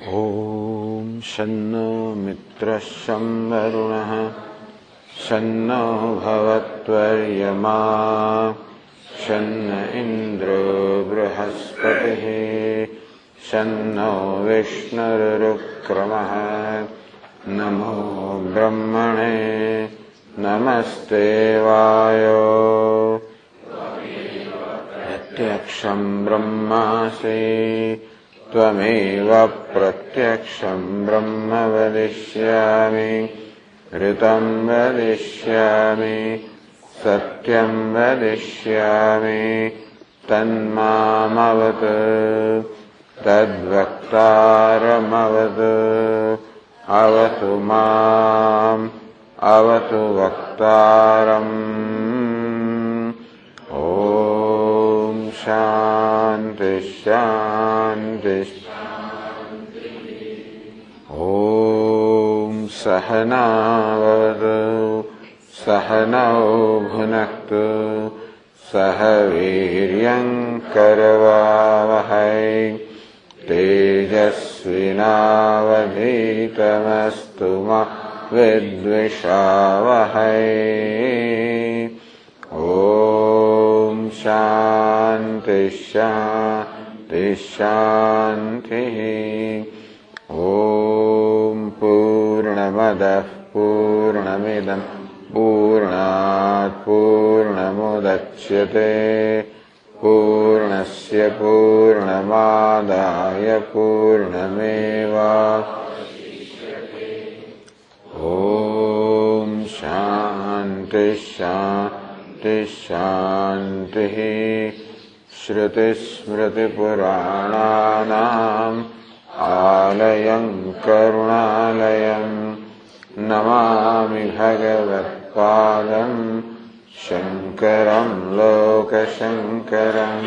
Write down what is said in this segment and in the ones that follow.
ॐ शन्नो मित्रः शं वरुणः शन्नो भवत्वर्यमा शन्न इन्द्रो बृहस्पतिः शन्नो विष्णुरुक्रमः नमो ब्रह्मणे नमस्ते वायो प्रत्यक्षं ब्रह्मासि त्वमेव प्रत्यक्षं ब्रह्म वदिष्यामि ऋतं वदिष्यामि सत्यं वदिष्यामि तन्मामवत् तद्वक्तारमवत् अवतु माम् अवतु वक्तारम्। ॐ शान्ति शान्ति। ॐ सहनावतु सहनौ भुनक्तु सह वीर्यं करवावहै तेजस्विनावधीतमस्तु मा विद्विषावहै। ॐ शान्ति शान्ति शान्तिः। ॐ पूर्णमदः पूर्णमिदं पूर्णात् पूर्णमुदच्यते पूर्णस्य पूर्णमादाय पूर्णमेवावशिष्यते। ॐ शान्ति शान्ति शान्तिः। श्रुतिस्मृतिपुराणानाम् आलयं करुणालयं नमामि भगवत्पादं शङ्करं लोकशङ्करं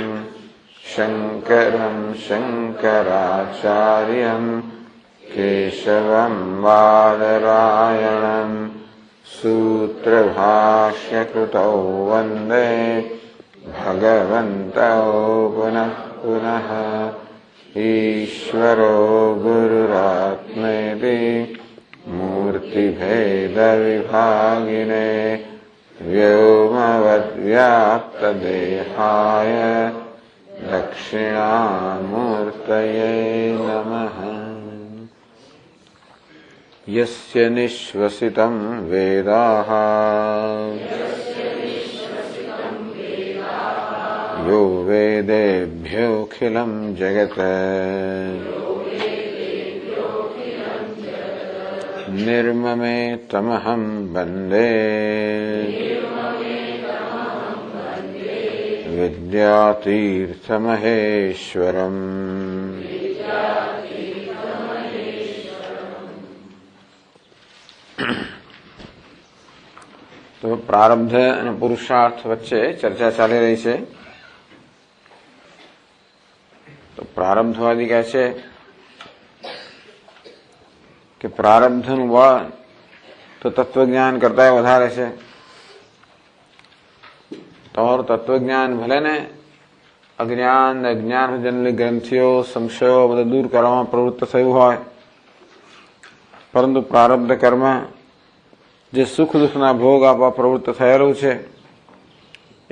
शङ्करं शङ्कराचार्यं केशवं बादरायणं सूत्रभाष्यकृतौ वन्दे भगवन्तौ पुनः पुनः। ईश्वरो गुरुरात्मेति मूर्तिभेदविभागिने व्योमवद्व्याप्तदेहाय दक्षिणामूर्तये नमः। यस्य निःश्वसितं वेदाः यो वेदेभ्योऽखिलं जगत् निर्ममे तमहं वन्दे विद्यातीर्थमहेश्वरम्। તો પ્રારબ્ધ અને પુરુષાર્થ વચ્ચે ચર્ચા ચાલી રહી છે. તો પ્રારબ્ધવાદી કહે છે કે પ્રારબ્ધનું બળ તો તત્વજ્ઞાન કરતા વધારે છે. તમારું તત્વજ્ઞાન ભલે ને અજ્ઞાન અજ્ઞાન જનલી ગ્રંથિઓ સંશયો બધા દૂર કરવામાં પ્રવૃત્ત થયું હોય, પરંતુ પ્રારબ્ધ કર્મ જે સુખ દુઃખના ભોગ આપવા પ્રવૃત્ત થયેલું છે એ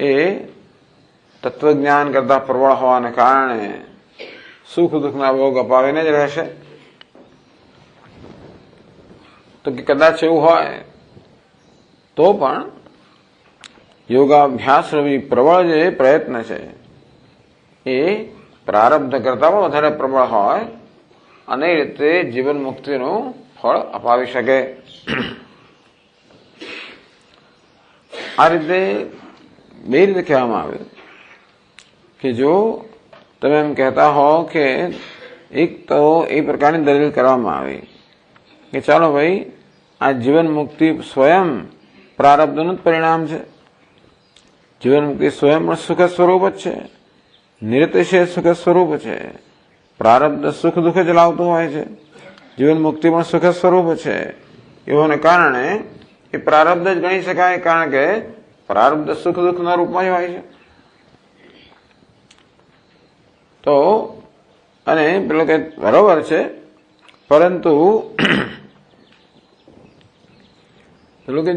તત્વજ્ઞાન કરતા પ્રબળ હોવાને કારણે સુખ દુઃખના ભોગ અપાવીને જ રહેશે. તો કે કદાચ એવું હોય તો પણ યોગાભ્યાસરૂપી પ્રબળ જે પ્રયત્ન છે એ પ્રારબ્ધ કરતા પણ વધારે પ્રબળ હોય અને એ રીતે જીવન મુક્તિનું ફળ અપાવી શકે. આ રીતે બે રીતે કહેવામાં આવ્યું કે જો તમે એમ કહેતા હો કે એક તો એ પ્રકારની દલીલ કરવામાં આવી કે ચાલો ભાઈ આ જીવન મુક્તિ સ્વયં પ્રારબ્ધનું જ પરિણામ છે. જીવન મુક્તિ સ્વયં પણ સુખ સ્વરૂપ જ છે, નિરતિશય સુખ સ્વરૂપ છે. પ્રારબ્ધ સુખ દુઃખ જ લાવતું હોય છે, જીવન મુક્તિ પણ સુખ સ્વરૂપ છે. એવાને કારણે એ પ્રારબ્ધ જ ગણી શકાય, કારણ કે પ્રારબ્ધ સુખ દુઃખના રૂપમાં જ હોય છે. તો અને પેલો કે બરોબર છે પરંતુ પેલું કે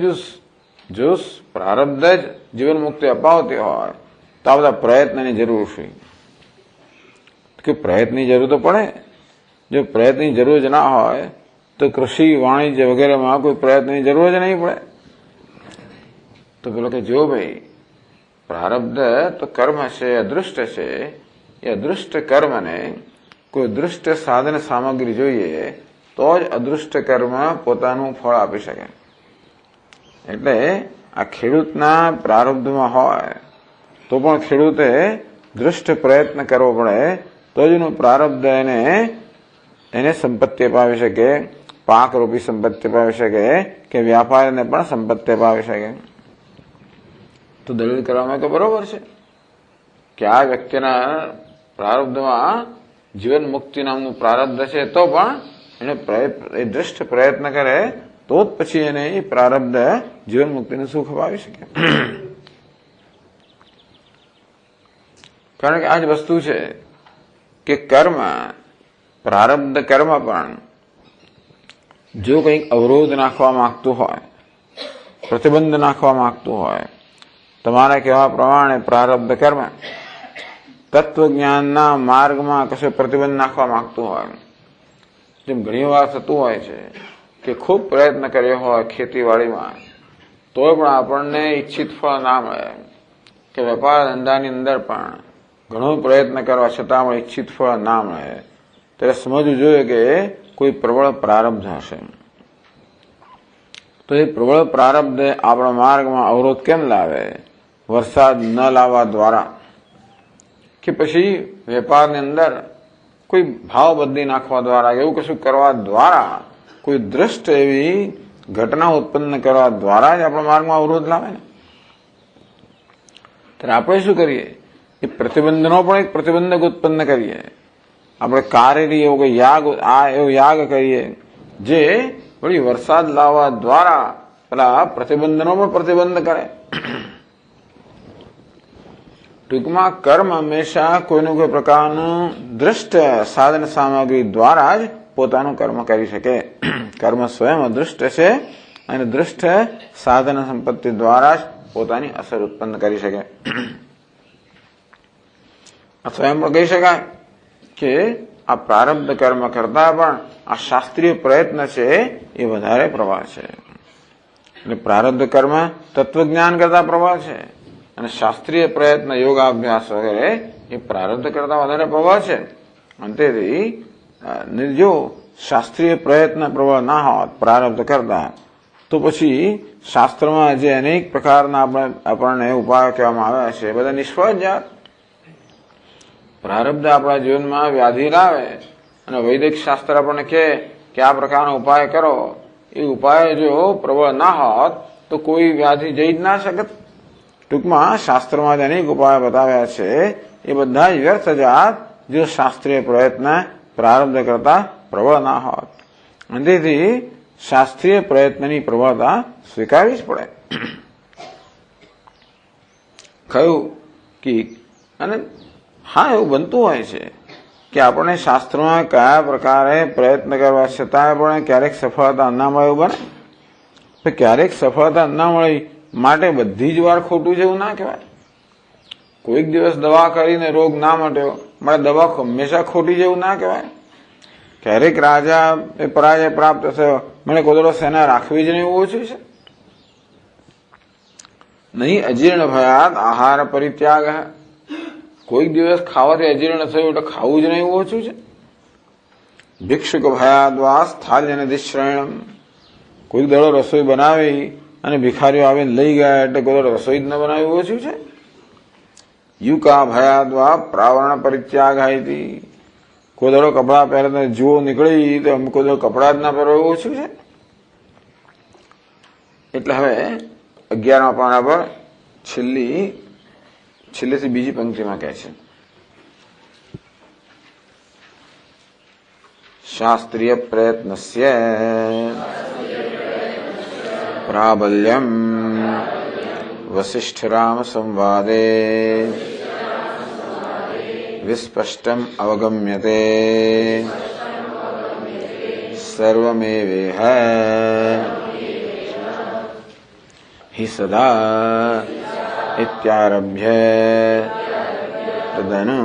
જો પ્રારબ્ધ જ જીવન મુક્તિ અપાવતી હોય તો આ બધા પ્રયત્નની જરૂર છે કે પ્રયત્નની જરૂર તો પડે. જો પ્રયત્નની જરૂર જ ના હોય તો કૃષિ વાણિજ્ય વગેરેમાં કોઈ પ્રયત્નની જરૂર જ નહીં પડે. તો પેલો કે જો ભાઈ પ્રારબ્ધ તો કર્મ છે, અદૃષ્ટ છે. એ અદૃષ્ટ કર્મને કોઈ દૃષ્ટ સાધન સામગ્રી જોઈએ તો જ અદૃષ્ટ કર્મ પોતાનું ફળ આપી શકે. એટલે આ ખેડૂતના પ્રારબ્ધમાં હોય તો પણ ખેડૂતે દૃષ્ટ પ્રયત્ન કરવો પડે તો જ એનું પ્રારબ્ધ એને સંપત્તિ અપાવી શકે, પાકરૂપી સંપત્તિ અપાવી શકે કે વ્યાપારને પણ સંપત્તિ અપાવી શકે. તો દલીલ કરવામાં તો બરોબર છે કે આ વ્યક્તિના પ્રારબ્ધમાં જીવન મુક્તિ નામનું પ્રારબ્ધ છે તો પણ એને દૃષ્ટ પ્રયત્ન કરે તો જ પછી એને એ પ્રારબ્ધ જીવન મુક્તિનું સુખ અપાવી શકે. કારણ કે આ જ વસ્તુ છે કે કર્મ, પ્રારબ્ધ કર્મ પણ જો કંઈક અવરોધ નાખવા માંગતું હોય, પ્રતિબંધ નાખવા માંગતું હોય, તમારા કહેવા પ્રમાણે પ્રારબ્ધ કર્મ તત્વજ્ઞાનના માર્ગમાં કશો પ્રતિબંધ નાખવા માંગતું હોય, જેમ ઘણી વાર થતું હોય છે કે ખૂબ પ્રયત્ન કર્યો હોય ખેતીવાડીમાં તોય પણ આપણને ઈચ્છિત ફળ ના મળે, કે વેપાર ધંધાની અંદર પણ ઘણો પ્રયત્ન કરવા છતાં પણ ઈચ્છિત ફળ ના મળે, ત્યારે સમજવું જોઈએ કે કોઈ પ્રબળ પ્રારબ્ધ હશે. તો એ પ્રબળ પ્રારબ્ધ આપણા માર્ગમાં અવરોધ કેમ લાવે? વરસાદ ન લાવવા દ્વારા કે પછી વેપારની અંદર કોઈ ભાવ બદલી નાખવા દ્વારા, એવું કશું કરવા દ્વારા, કોઈ દ્રષ્ટ એવી ઘટના ઉત્પન્ન કરવા દ્વારા જ આપણા માર્ગમાં અવરોધ લાવે ને. ત્યારે આપણે શું કરીએ? એ પ્રતિબંધનો પણ એક પ્રતિબંધક ઉત્પન્ન કરીએ. આપણે કાર્યરી એવો કોઈ યાગ કરીએ જે વળી વરસાદ લાવવા દ્વારા પેલા પ્રતિબંધનો પણ પ્રતિબંધ કરે. ટૂંકમાં કર્મ હંમેશા કોઈનું કોઈ પ્રકારનું દૃષ્ટ સાધન સામગ્રી દ્વારા જ પોતાનું કર્મ કરી શકે. કર્મ સ્વયં અદૃષ્ટ છે અને દૃષ્ટ સાધન સંપત્તિ દ્વારા જ પોતાની અસર ઉત્પન્ન કરી શકે. અથવા એમ પણ કહી શકાય કે આ પ્રારબ્ધ કર્મ કરતા પણ આ શાસ્ત્રીય પ્રયત્ન છે એ વધારે પ્રવાહ છે. એટલે પ્રારબ્ધ કર્મ તત્વજ્ઞાન કરતા પ્રવાહ છે અને શાસ્ત્રીય પ્રયત્ન યોગાભ્યાસ વગેરે એ પ્રારબ્ધ કરતા વધારે પ્રવાહ છે. અને તેથી જો શાસ્ત્રીય પ્રયત્ન પ્રબળ ના હોત પ્રારબ્ધ કરતા તો પછી શાસ્ત્રમાં જે અનેક પ્રકારના આપણને ઉપાયો કહેવામાં આવ્યા છે બધા નિષ્ફળ જાત. પ્રારબ્ધ આપણા જીવનમાં વ્યાધિ લાવે અને વૈદિક શાસ્ત્ર આપણને કહે કે આ પ્રકારનો ઉપાય કરો, એ ઉપાય જો પ્રબળ ના હોત તો કોઈ વ્યાધિ જઈ જ ના શકત. ટૂંકમાં શાસ્ત્રમાં જે અનેક ઉપાય બતાવ્યા છે એ બધા જ વ્યર્થ જાત જો શાસ્ત્રીય પ્રયત્ન પ્રારબ્ધ કરતા પ્રબળ ના હોત. અને તેથી શાસ્ત્રીય પ્રયત્નની પ્રબળતા સ્વીકારવી જ પડે. કહ્યું કે અને હા એવું બનતું હોય છે કે આપણને શાસ્ત્રમાં કયા પ્રકારે પ્રયત્ન કરવા છતાં પણ ક્યારેક સફળતા ના મળે એવું બને. તો ક્યારેક સફળતા ના મળી માટે બધી જ વાર ખોટું છે એવું ના કહેવાય. કોઈક દિવસ દવા કરીને રોગ ના મટ્યો મારે દવા હંમેશા ખોટી જેવું ના કહેવાય. ક્યારેક રાજા એ પરાજય પ્રાપ્ત થયો મને કોદડો સેના રાખવી જ નહીં એવું ઓછું છે. નહીં અજીર્ણ ભયાત આહાર પરિત્યાગ, કોઈક દિવસ ખાવાથી અજીર્ણ થયું એટલે ખાવું જ નહીં એવું ઓછું છે. ભિક્ષુક ભયાદ્વાસ થાલ્યન દિશ્રયણમ, કોઈક દડો રસોઈ બનાવી અને ભિખારીઓ આવીને લઈ ગયા એટલે કોઈ દડો રસોઈ જ ન બનાવી ઓછું છે. યુકા ભયાદ્વા પ્રાવરણ પરિત્યાગ હતી, કોઈ દડો કપડા પહેરે જુઓ નીકળી તો કોઈ દડો કપડા જ ના પહેરવા એવું ઓછું છે. એટલે હવે 11મા પાના પર છેલ્લેથી બીજી પંક્તિમાં કહે છે શાસ્ત્રીય પ્રયત્નસ્ય પ્રાબલ્યમ વસિષ્ઠ રામ સંવાદે વિસ્પષ્ટમ અવગમ્યતે सर्वमेवेह हि सदा इत्यारभ्य तदनु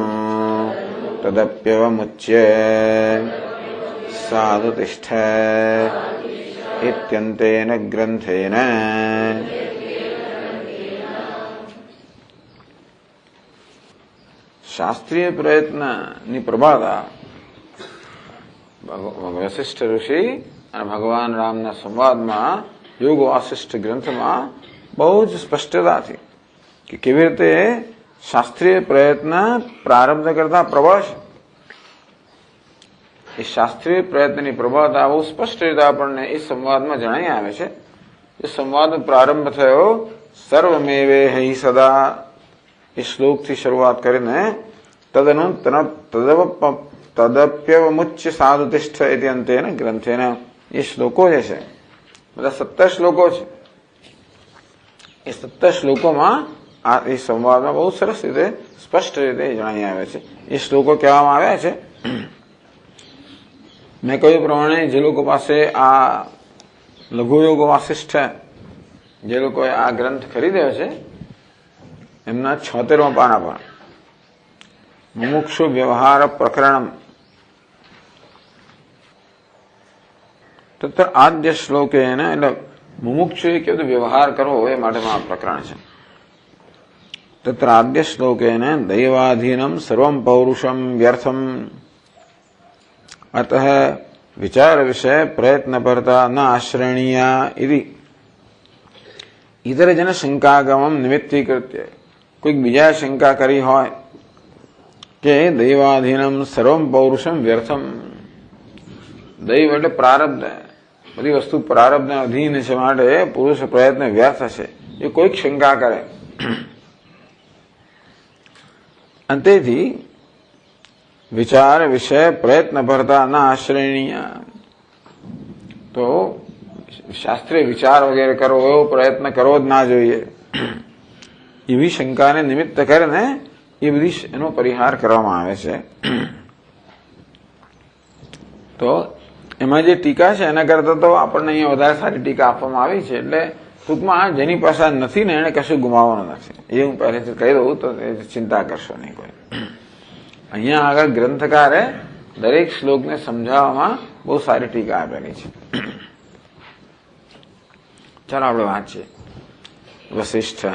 तदप्यवमुच्य साधु तिष्ठ इत्यन्तेन ग्रन्थेन શાસ્ત્રીય પ્રયત્નની પ્રભાતા વશિષ્ઠ ઋષિ અને ભગવાન રામના સંવાદમાં યોગ વાસિષ્ઠ ગ્રંથમાં બહુ જ સ્પષ્ટતાથી કે કેવી રીતે શાસ્ત્રીય પ્રયત્ન પ્રારબ્ધ કરતા પ્રબળ છે. એ શાસ્ત્રીય પ્રયત્નની પ્રભાતા બહુ સ્પષ્ટ રીતે આપણને એ સંવાદમાં જણાઈ આવે છે. એ સંવાદનો પ્રારંભ થયો સર્વમેવે હૈ સદા એ શ્લોકથી શરૂઆત કરીને તદનુ તદપ્યવમુચ્ય સાધુતિષ્ઠ ઇતિ અંતેન ગ્રંથેન એ શ્લોકો જે છે બધા 17 શ્લોકો છે. એ 17 શ્લોકોમાં આ એ સંવાદમાં બહુ સરસ રીતે સ્પષ્ટ રીતે જણાવી આવે છે. એ શ્લોકો કહેવામાં આવ્યા છે. મેં કહ્યું પ્રમાણે જે લોકો પાસે આ લઘુયોગ વાસિષ્ઠ જે લોકોએ આ ગ્રંથ ખરીદ્યો છે એમના 76મા પાના પર મુમુક્ષુ વ્યવહાર પ્રકરણમ તત્ર આદ્ય શ્લોકેન એટલે મુમુક્ષુએ કેવું વ્યવહાર કરવો એ માટેનું આ પ્રકરણ છે. તત્ર આદ્ય શ્લોકેન દૈવાધીનમ સર્વમ પૌરુષમ વ્યર્થમ અતઃ વિચાર વિષય પ્રયત્ન પરતા ન આશ્રણીયા ઇતિ ઇતર જન શંકાગમમ નિમિત્તીકૃત્ય કોઈક બીજા શંકા કરી હોય કે દૈવાધીનમ સર્વમ પૌરુષમ વ્યર્થમ. દૈવ એટલે પ્રારબ્ધ, બધી વસ્તુ પ્રારબ્ધના અધીન છે માટે પુરુષ પ્રયત્ન વ્યર્થ છે એ કોઈક શંકા કરે. અને તેથી વિચાર વિષય પ્રયત્ન ભરતા ના આશ્રયણીય તો શાસ્ત્રીય વિચાર વગેરે કરવો એવો પ્રયત્ન કરવો જ ના જોઈએ એવી શંકાને નિમિત્ત કરીને એ બધી એનો પરિહાર કરવામાં આવે છે. તો એમાં જે ટીકા છે એના કરતા તો આપણને અહીંયા વધારે સારી ટીકા આપવામાં આવી છે. એટલે ટૂંકમાં જેની પાસે નથી ને એને કશું ગુમાવવાનું નથી એ હું પહેલેથી કહી દઉં તો ચિંતા કરશો નહીં કોઈ. અહીંયા આગળ ગ્રંથકારે દરેક શ્લોકને સમજાવવામાં બહુ સારી ટીકા આપેલી છે. ચાલો આપણે વાંચીએ. વસિષ્ઠ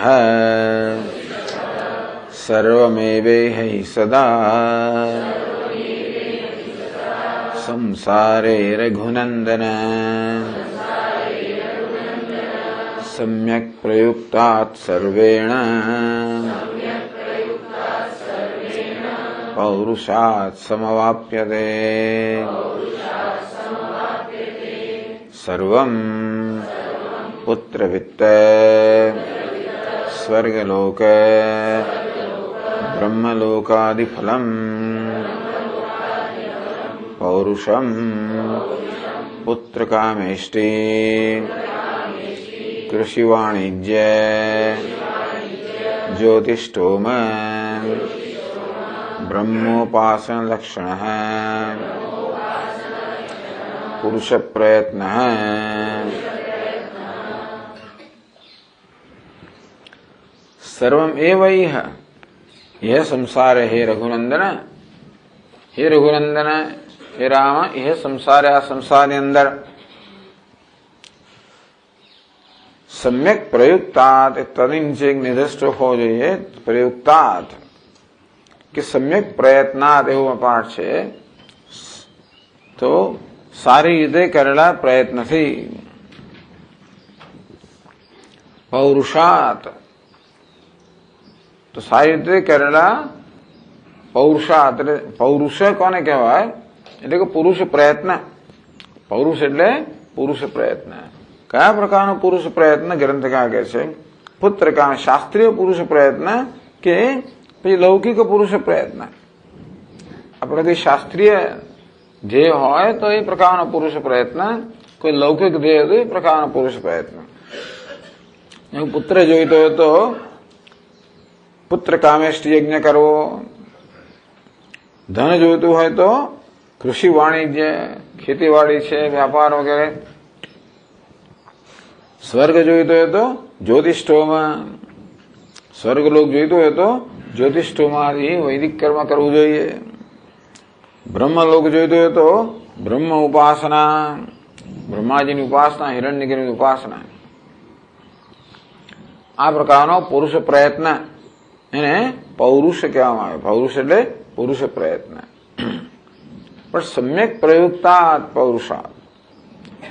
સર્વમેવૈ સદા સંસારે રઘુનંદન સમ્યક પ્રયુક્તાત સર્વેણ પૌરુષાત સમવાપ્યતે સર્વં પુત્રવિત્ત સ્વર્ગલોક બ્રહ્મલોકાદિફલમ પૌરુષમ પુત્રકામેષ્ટિ કૃષિવાણિજ્ય જ્યોતિષ્ઠોમ બ્રહ્મોપાસન લક્ષણ પુરુષ પ્રયત્ન સર્વમ એવૈહ यह संसार हे रघुनंदन, हे रघुनंदन, हे राम, यह संसार आ संसार अंदर सम्यक प्रयुक्तात् तदि नीचे एक निर्दिष्ट हो जाइए प्रयुक्तात् कि सम्यक प्रयत्नात् એવું પાઠ છે. તો સારી રીતે કરેલા પ્રયત્નથી પૌરુષાત તો સારી રીતે કરેલા પૌરુષાત એટલે પૌરુષ કોને કહેવાય એટલે કે પુરુષ પ્રયત્ન. પૌરુષ એટલે પુરુષ પ્રયત્ન. કયા પ્રકારનો પુરુષ પ્રયત્ન ગ્રંથકાર કહે છે? પુત્ર કામ શાસ્ત્રીય પુરુષ પ્રયત્ન કે પછી લૌકિક પુરુષ પ્રયત્ન. આપણે કોઈ શાસ્ત્રીય ધ્યેય હોય તો એ પ્રકારનો પુરુષ પ્રયત્ન, કોઈ લૌકિક ધ્યેય તો એ પ્રકારનો પુરુષ પ્રયત્ન. પુત્ર જોઈતો હોય તો પુત્ર કામેષ્ટિ યજ્ઞ કરવો, ધન જોઈતું હોય તો કૃષિ વાણિજ્ય ખેતીવાડી છે, વ્યાપાર વગેરે. સ્વર્ગ જોઈતો હોય તો જ્યોતિષ્ઠોમાં, સ્વર્ગલોક જોઈતો હોય તો જ્યોતિષ્ઠોમાંથી વૈદિક કર્મ કરવું જોઈએ. બ્રહ્મલોક જોઈતો હોય તો બ્રહ્મ ઉપાસના, બ્રહ્માજીની ઉપાસના, હિરણ્યગીરીની ઉપાસના. આ પ્રકારનો પુરુષ પ્રયત્ન એને પૌરુષ કહેવામાં આવે. પૌરુષ એટલે પુરુષ પ્રયત્ન. પણ સમ્યક પ્રયુક્તા પૌરુષાત,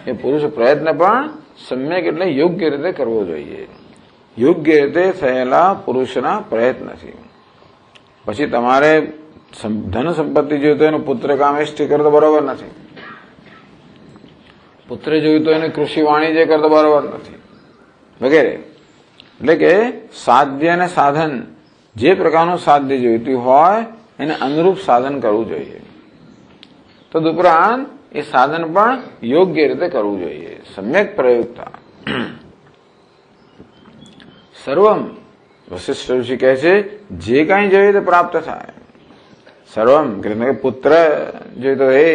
એ પુરુષ પ્રયત્ન પણ સમ્યક એટલે યોગ્ય રીતે કરવો જોઈએ. યોગ્ય રીતે થયેલા પુરુષના પ્રયત્નથી. પછી તમારે ધન સંપત્તિ જોઈતો એનો પુત્ર કામેષ્ટિ કરતો બરોબર નથી. પુત્ર જોઈતો એને કૃષિ વાણિજ્ય કરતો બરોબર નથી વગેરે. એટલે કે સાધ્ય અને સાધન, જે પ્રકારનું સાધ્ય જોઈતું હોય એને અનુરૂપ સાધન કરવું જોઈએ. તદુપરાંત એ સાધન પણ યોગ્ય રીતે કરવું જોઈએ. સમ્યક પ્રયુક્તા. સર્વમ, વશિષ્ઠ ઋષિ કહે છે, જે કાંઈ જોઈએ તે પ્રાપ્ત થાય. સર્વમ કે પુત્ર જોઈતો એ,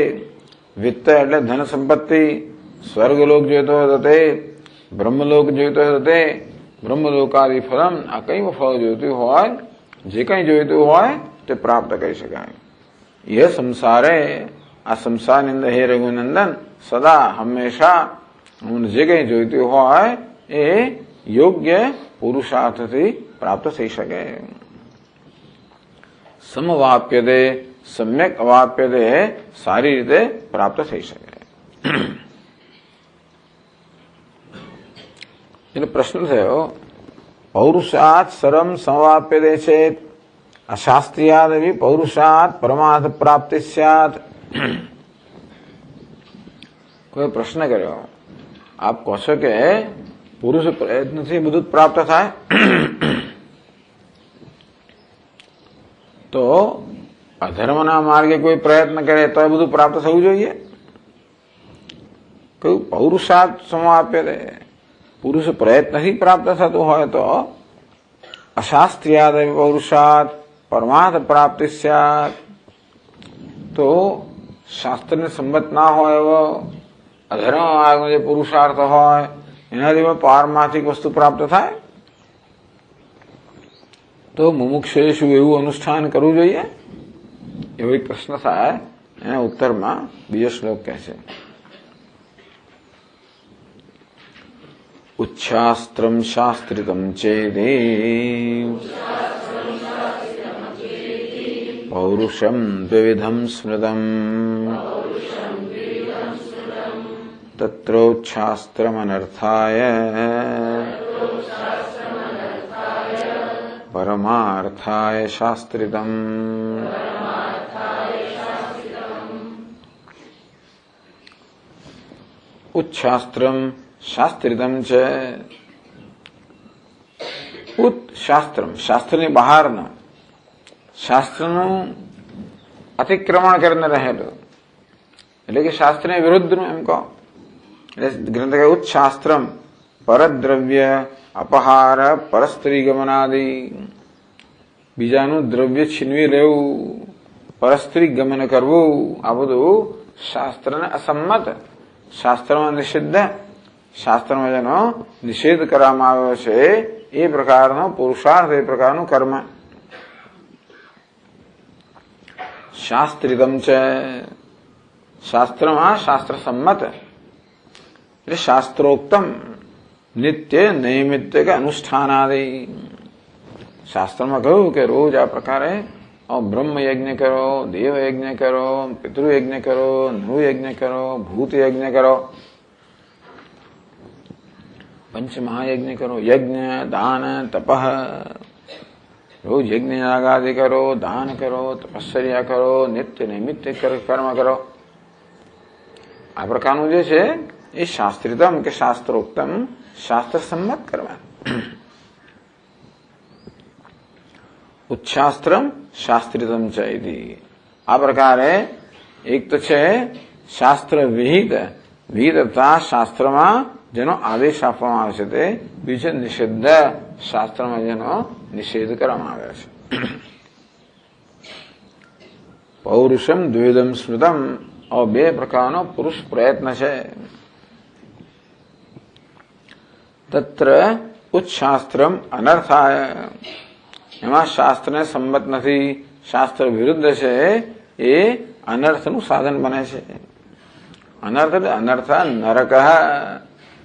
વિત્ત એટલે ધન સંપત્તિ, સ્વર્ગલોક જોઈતો હોય તો તે, બ્રહ્મલોક જોઈતો હોય તો તે, બ્રહ્મલોકાદિ ફલમ, આ કઈ ફળ જોઈતું હોય, જે કંઈ જોઈતું હોય તે પ્રાપ્ત કરી શકાય. એ સંસારે, આ સંસારની અંદર હે રઘુનંદન, સદા હંમેશા જે કંઈ જોઈતું હોય એ યોગ્ય પુરુષાર્થથી પ્રાપ્ત થઈ શકે. સમવાપ્યતે, સમ્યક અવાપ્યતે, સારી રીતે પ્રાપ્ત થઈ શકે. એટલે પ્રશ્ન થયો, પૌરુષાત સર્વમ સમવાપ્યતે ચેત અશાસ્ત્રીયાદ પૌરુષાત પરમાર્થ પ્રાપ્તિ સ્યાત. કોઈ પ્રશ્ન કર્યો, આપ કહો છો કે પુરુષ પ્રયત્નથી બધું જ પ્રાપ્ત થાય, તો અધર્મના માર્ગે કોઈ પ્રયત્ન કરે તો એ બધું પ્રાપ્ત થવું જોઈએ? કયું પૌરુષાત સમાપ્યતે, પુરુષ પ્રયત્નથી પ્રાપ્ત થતું હોય તો અશાસ્ત્રીયાદ પૌરુષાત પરમાર્થ પ્રાપ્તિ સ્યાત. તો શાસ્ત્રને સંમત ના હોય એવો અધર્મ માર્ગનો જે પુરુષાર્થ હોય એનાથી પારમાર્થિક વસ્તુ પ્રાપ્ત થાય, તો મુમુક્ષુએ શું એવું અનુષ્ઠાન કરવું જોઈએ? એવો એક પ્રશ્ન થાય. એના ઉત્તરમાં બીજો શ્લોક કહે છે, ઉચ્છાસ્ત્રમ શાસ્ત્રિતમ ચેદે પૌરુષમ દ્વિવિધમ સ્મૃતમ તત્રોચ્છાસ્ત્રમનર્થાય પરમાર્થાય શાસ્ત્રિતમ. ઉચ્છાસ્ત્રમ શાસ્ત્રિતમ છે. ઉત શાસ્ત્રમ, શાસ્ત્રની બહારનો, શાસ્ત્રનું અતિક્રમણ કરીને રહેલું, એટલે કે શાસ્ત્રની વિરુદ્ધનું એમ કહો. એટલે ગ્રંથ કહે ઉચ્છાસ્ત્રમ પરદ્રવ્ય અપહાર પરસ્ત્રી ગમનાદિ, બીજાનું દ્રવ્ય છીનવી લેવું, પરસ્ત્રી ગમન કરવું, આ બધું શાસ્ત્રને અસંમત, શાસ્ત્રમાં નિષિદ્ધ, શાસ્ત્રમાં જેનો નિષેધ કરવામાં આવ્યો છે એ પ્રકારનો પુરુષાર્થ, એ પ્રકારનું કર્મ. શાસ્ત્રિતમ છે, શાસ્ત્રમાં શાસ્ત્ર સંમત એટલે શાસ્ત્રોક્તમ નિત્ય નૈમિત્તિક અનુષ્ઠાનાદિ. શાસ્ત્રમાં કહ્યું કે રોજ આ પ્રકારે બ્રહ્મ યજ્ઞ કરો, દેવ યજ્ઞ કરો, પિતૃયજ્ઞ કરો, નૃયજ્ઞ કરો, ભૂત યજ્ઞ કરો, પંચમહાયજ્ઞ કરો, યજ્ઞ દાન તપઃ, રોજ યજ્ઞ યાગાદિ કરો, દાન કરો, તપશ્ચર્યા કરો, નિત્ય નૈમિત્તિક કર્મ કરો. આ પ્રકારનું જે છે એ શાસ્ત્રિતમ કે શાસ્ત્રોક્તમ, શાસ્ત્ર સંમત કરવા. ઉચ્છાસ્ત્રમ શાસ્ત્રિતમ છે. આ પ્રકારે એક તો છે શાસ્ત્ર વિહિત, વિહિતતા શાસ્ત્રમાં જેનો આદેશ આપવામાં આવે છે તે, બીજું છે નિષિદ્ધ, શાસ્ત્રમાં જેનો નિષેધ કરવામાં આવ્યો છે. પૌરુષમ દ્વિવિધમ સ્મૃતમ, और બે પ્રકારનો પુરુષ પ્રયત્ન છે. તત્ર ઉચ્છાસ્ત્રમ અનર્થાય, એમાં શાસ્ત્રને સંમત નથી, શાસ્ત્ર વિરુદ્ધ છે, એ અનર્થનું સાધન બને છે. અનર્થ એટલે અનર્થ નરક,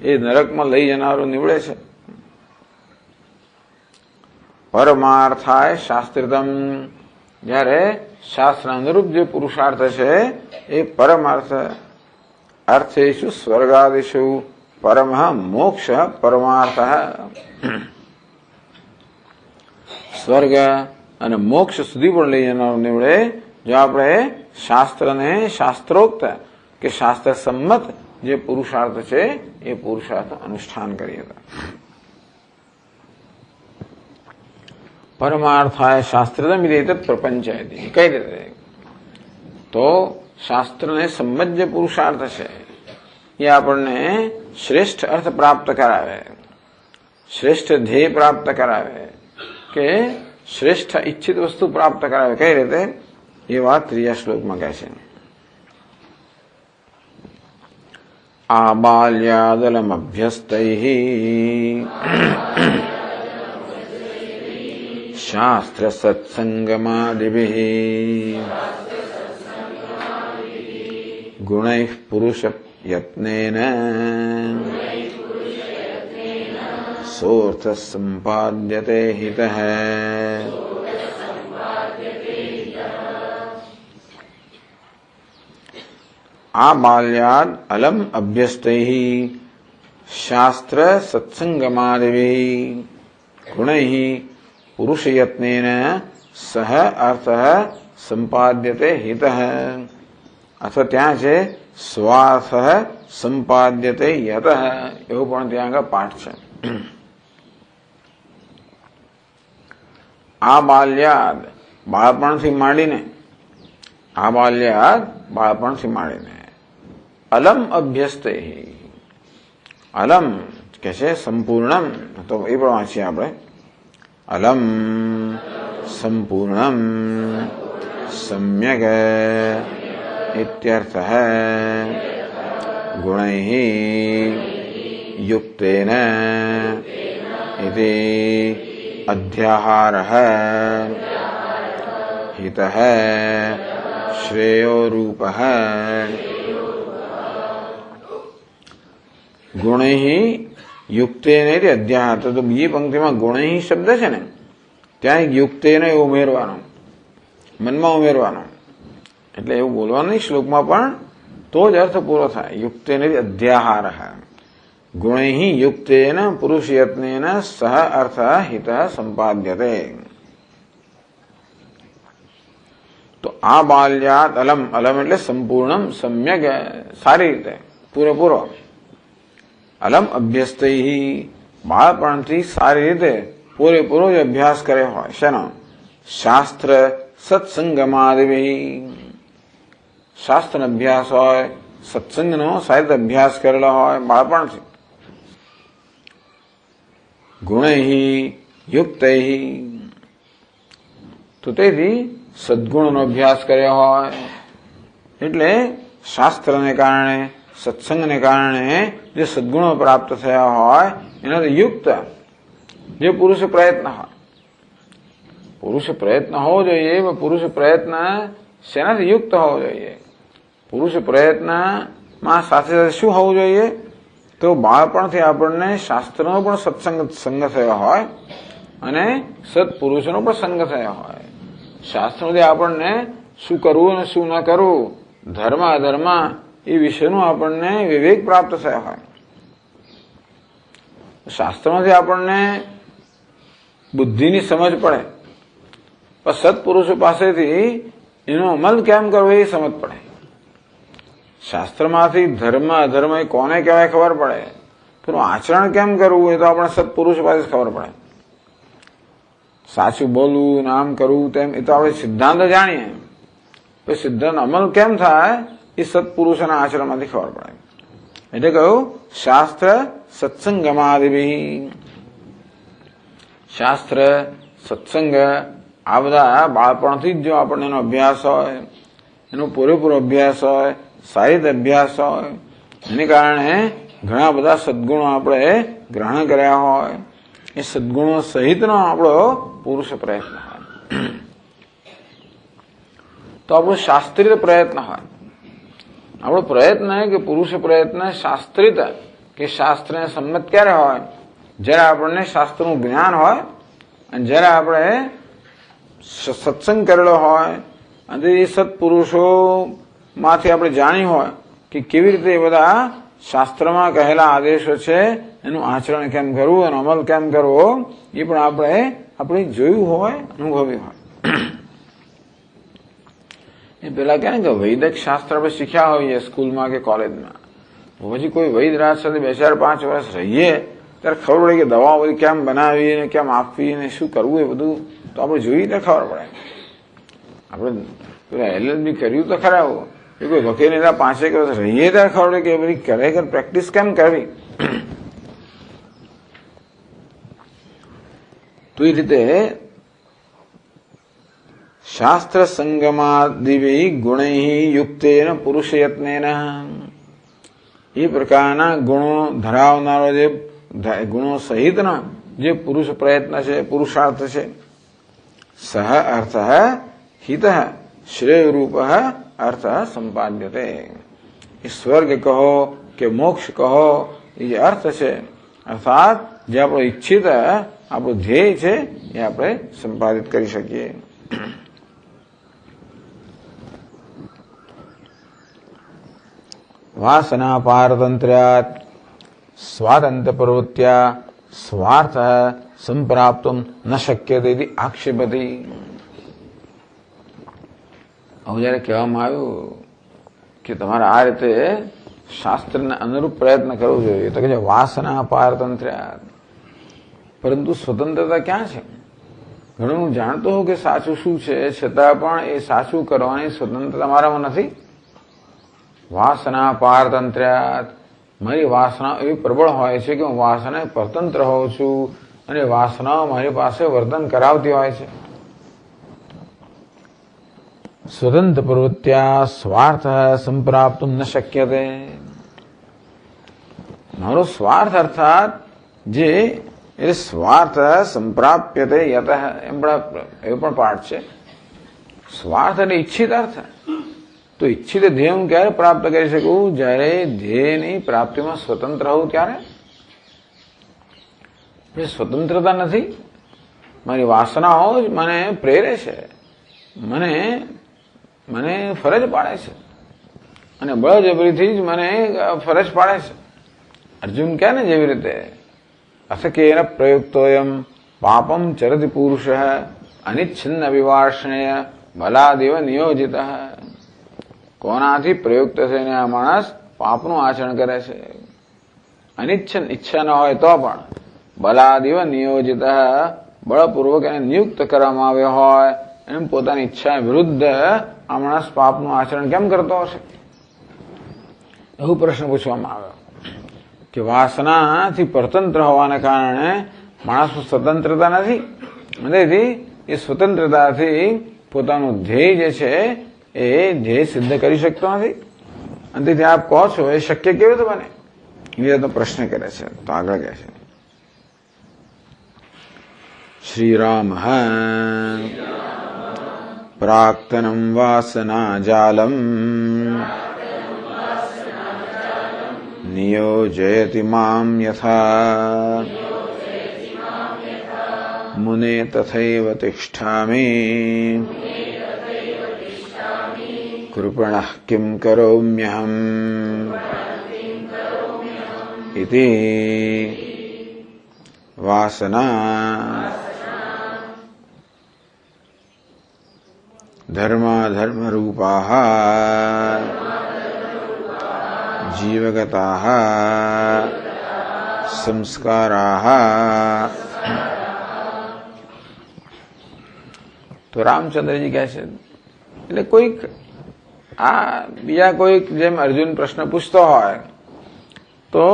એ નરકમાં લઈ જનારું નીવડે છે. પરમાર્થાય શાસ્ત્રિતમ, જ્યારે શાસ્ત્ર અનુરૂપ જે પુરુષાર્થ છે એ પરમાર્થ. અર્થેષુ સ્વર્ગાદિષુ પરમ મોક્ષ પરમાર્થ. સ્વર્ગ અને મોક્ષ સુધી પણ લઈ જનારું નીવડે જો આપણે શાસ્ત્રને શાસ્ત્રોક્ત કે શાસ્ત્ર સંમત જે પુરુષાર્થ છે એ પુરુષાર્થ અનુષ્ઠાન કરીએ. પરમાર્થાય શાસ્ત્રદમ ઇતિ પ્રપંચાયતિ. કઈ રીતે? તો શાસ્ત્રને સંમત જે પુરુષાર્થ છે એ આપણને શ્રેષ્ઠ અર્થ પ્રાપ્ત કરાવે, શ્રેષ્ઠ ધ્યેય પ્રાપ્ત કરાવે, કે શ્રેષ્ઠ ઈચ્છિત વસ્તુ પ્રાપ્ત કરાવે. કઈ રીતે? એ વાત ત્રીજા શ્લોકમાં કહે છે. આબાલ્યાદલમભ્યસ્તૈઃ શાસ્ત્ર સત્સંગમાદિભિઃ ગુણૈઃ પુરુષ યત્નેન સોર્થ સંપાદ્યતે હિતઃ. આ બાલ્યાદ અલમ અભ્યસ્તૈઃ શાસ્ત્ર સત્સંગમાદિભિઃ ગુણૈઃ પુરુષયત્નેન સહ અર્થ સંપાદ્યતે હિતઃ. અથવા ત્યાં છે સ્વાર્થ સંપાદ્યતે યતઃ, એવું પણ ત્યાં આગળ પાઠ છે. આ બાલ્યાદ બાળપણથી માંડીને, આ બાલ્યાદ બાળપણથી માંડીને અલમ અભ્યસ્તે, અલમ કે છે સંપૂર્ણમ, તો એ પણ વાંચીએ આપણે. અલમ સંપૂર્ણમ સમ્યક ઇત્યર્થઃ ગુણૈઃ યુક્તેન ઇતિ અધ્યાહારઃ હિતઃ શ્રેયોરૂપઃ. ગુણૈઃ યુક્તેન એટલે અધ્યાહાર. તો બીજી પંક્તિમાં ગુણૈઃ શબ્દ છે ને, ત્યાં એક યુક્તેન એવું ઉમેરવાનું, મનમાં ઉમેરવાનું. એટલે એવું બોલવાનું નહીં શ્લોકમાં પણ, તો જ અર્થ પૂરો થાય. યુક્તેન અધ્યાહાર. ગુણૈઃ યુક્તેન પુરુષયત્નેન સહ અર્થ હિતઃ સંપાદ્યતે. તો આ બાલ્યાત અલમ, અલમ એટલે સંપૂર્ણમ સમ્યક, સારી રીતે, પૂરેપૂરો. અલમ અભ્યસ્તૈઃ બાળપણથી સારી રીતે પૂરેપૂરો જ અભ્યાસ કર્યો હોય. શેનો? શાસ્ત્ર સત્સંગમાદિભિઃ, શાસ્ત્ર અભ્યાસ હોય, સત્સંગનો સાહિત્ય અભ્યાસ કરેલો હોય બાળપણથી. ગુણૈઃ યુક્તૈઃ, તો તેથી સદગુણનો અભ્યાસ કર્યો હોય, એટલે શાસ્ત્રને કારણે, સત્સંગને કારણે જે સદગુણો પ્રાપ્ત થયા હોય એનાથી યુક્ત જે પુરુષ પ્રયત્ન હોય. પુરુષ પ્રયત્ન હોવો જોઈએ. પુરુષ પ્રયત્ન શેનાથી યુક્ત હોવો જોઈએ? પુરુષ પ્રયત્નમાં સાથે સાથે શું હોવું જોઈએ? તો બાળપણથી આપણને શાસ્ત્રનો પણ સત્સંગ સંગ થયો હોય અને સત્પુરુષનો પણ સંગ થયો હોય. શાસ્ત્રમાંથી આપણને શું કરવું અને શું ન કરવું, ધર્મ અધર્મ એ વિષયનું આપણને વિવેક પ્રાપ્ત થયો હોય. શાસ્ત્રમાંથી આપણને બુદ્ધિની સમજ પડે, પણ સત્પુરુષો પાસેથી એનો અમલ કેમ કરવો એ સમજ પડે. શાસ્ત્રમાંથી ધર્મ અધર્મ એ કોને કહેવાય ખબર પડે, પણ આચરણ કેમ કરવું એ તો આપણે સત્પુરુષ પાસે ખબર પડે. સાચું બોલવું, આમ કરવું, તેમ એ તો આપણે સિદ્ધાંત જાણીએ, પછી સિદ્ધાંત અમલ કેમ થાય એ સત્પુરુષોના આચરણમાંથી ખબર પડે. એટલે કહ્યું શાસ્ત્ર સત્સંગમાદિભિઃ. શાસ્ત્ર સત્સંગ આ બધા બાળપણથી જ જો આપણને એનો અભ્યાસ હોય, એનો પૂરેપૂરો અભ્યાસ હોય, સારી રીતે અભ્યાસ હોય, એને કારણે ઘણા બધા સદગુણો આપણે ગ્રહણ કર્યા હોય, એ સદગુણો સહિતનો આપણો પુરુષ પ્રયત્ન હોય, તો આપણો શાસ્ત્રીય પ્રયત્ન હોય. આપણો પ્રયત્ન કે પુરુષ પ્રયત્ન શાસ્ત્રિત કે શાસ્ત્રને સંમત ક્યારે હોય? જ્યારે આપણને શાસ્ત્રનું જ્ઞાન હોય અને જ્યારે આપણે સત્સંગ કરેલો હોય અને એ સત્પુરુષો માંથી આપણે જાણી હોય કે કેવી રીતે એ બધા શાસ્ત્રમાં કહેલા આદેશો છે એનું આચરણ કેમ કરવું, એનો અમલ કેમ કરવો, એ પણ આપણે જોયું હોય, અનુભવ્યું હોય. એ પેલા કહે ને કે વૈદિક શાસ્ત્ર આપણે શીખ્યા હોઈએ સ્કૂલમાં કે કોલેજમાં, પછી કોઈ વૈદ રાજ સાથે 2-4-5 વર્ષ રહીએ ત્યારે ખબર પડે કે દવાઓ બધી કેમ બનાવી ને કેમ આપવી ને શું કરવું, એ બધું તો આપણે જોઈએ ત્યારે ખબર પડે. આપણે પેલા LLB કર્યું તો ખરા, એ કોઈ વકીલને 5 વર્ષ રહીએ ત્યારે ખબર પડે કે બધી ખરેખર પ્રેક્ટિસ કેમ કરવી. તો એ રીતે શાસ્ત્ર સંગમાદિભિ ગુણૈ યુક્તેન પુરુષ યત્નેન, એ પ્રકારના ગુણો ધરાવનારો જે ગુણો સહિતનો જે પુરુષ પ્રયત્ન છે, પુરુષાર્થ છે, સહ અર્થ હિત શ્રેય રૂપ અર્થ સંપાદ્યતે. એ સ્વર્ગ કહો કે મોક્ષ કહો, એ જે અર્થ છે અર્થાત જે આપણો ઈચ્છિત આપણું ધ્યેય છે એ આપણે સંપાદિત કરી શકીએ. વાસના પારતંત્ર્યાત સ્વાતંત્ર્ય પ્રવૃત્ત્યા સ્વાર્થ સંપ્રાપ્તુમ ન શક્યતે ઇતિ આક્ષેપતિ. હવે જયારે કહેવામાં આવ્યું કે તમારે આ રીતે શાસ્ત્રને અનુરૂપ પ્રયત્ન કરવો જોઈએ, તો કે છે વાસના પારતંત્ર્યાત, પરંતુ સ્વતંત્રતા ક્યાં છે? ઘણું હું જાણતો હોઉં કે સાચું શું છે, છતાં પણ એ સાચું કરવાની સ્વતંત્રતા મારામાં નથી. વાસના પારતંત્ર્યાત, મારી વાસના એવી પ્રબળ હોય છે કે હું વાસના પરતંત્ર હોઉં છું અને વાસનાઓ મારી પાસે વર્તન કરાવતી હોય છે. સ્વતંત્ર પ્રવૃત્ત્યા સ્વાર્થ સંપ્રાપ્તુમ ન શક્યતે. મારો સ્વાર્થ અર્થાત જે એટલે સ્વાર્થ સંપ્રાપ્યતે યત, એમ એવો પણ પાઠ છે. સ્વાર્થ એટલે ઈચ્છિત અર્થ. તો ઈચ્છિત ધ્યેય હું ક્યારે પ્રાપ્ત કરી શકું? જ્યારે ધ્યેયની પ્રાપ્તિમાં સ્વતંત્ર હોઉં ત્યારે. સ્વતંત્રતા નથી, મારી વાસનાઓ જ મને પ્રેરે છે, મને ફરજ પાડે છે અને બળજબરીથી જ મને ફરજ પાડે છે. અર્જુન કહે ને જેવી રીતે અસકેન પ્રયુક્તોયમ પાપમ ચરતિ પુરુષ અનિચ્છિન્ન વિવાર્ષણેય બલાદેવ નિયોજિત. કોનાથી પ્રયુક્ત થઈને આ માણસ પાપનું આચરણ કરે છે? અનિચ્છન, ઈચ્છા ન હોય તો પણ બલાદેવ નિયોજિત, બળપૂર્વક એને નિયુક્ત કરવામાં આવ્યો હોય એમ પોતાની ઈચ્છા વિરુદ્ધ આ માણસ પાપનું આચરણ કેમ કરતો હશે? એવો પ્રશ્ન પૂછવામાં આવ્યો કે વાસનાથી પરતંત્ર હોવાને કારણે માણસ સ્વતંત્રતા નથી, તેથી એ સ્વતંત્રતાથી પોતાનું ધ્યેય જે છે એ ધ્યેય સિદ્ધ કરી શકતો નથી. અને તેથી આપ કહો છો એ શક્ય કેવી રીતે બને? એ તો પ્રશ્ન કરે છે. તો આગળ કહે છે શ્રીરામ પ્રાક્તનમ વાસના જાલમ નિયોજયતિ મામ યથા મુને તથૈવ તિષ્ઠામિ કૃપણઃ કિમ કરોમ્યહમ ઇતિ. વાસના ધર્માધર્મરૂપાઃ જીવગતાઃ સંસ્કારાઃ. તો રામચંદ્રજી કહે છે એટલે કોઈક આ બીજા કોઈક જેમ અર્જુન પ્રશ્ન પૂછતો હોય તો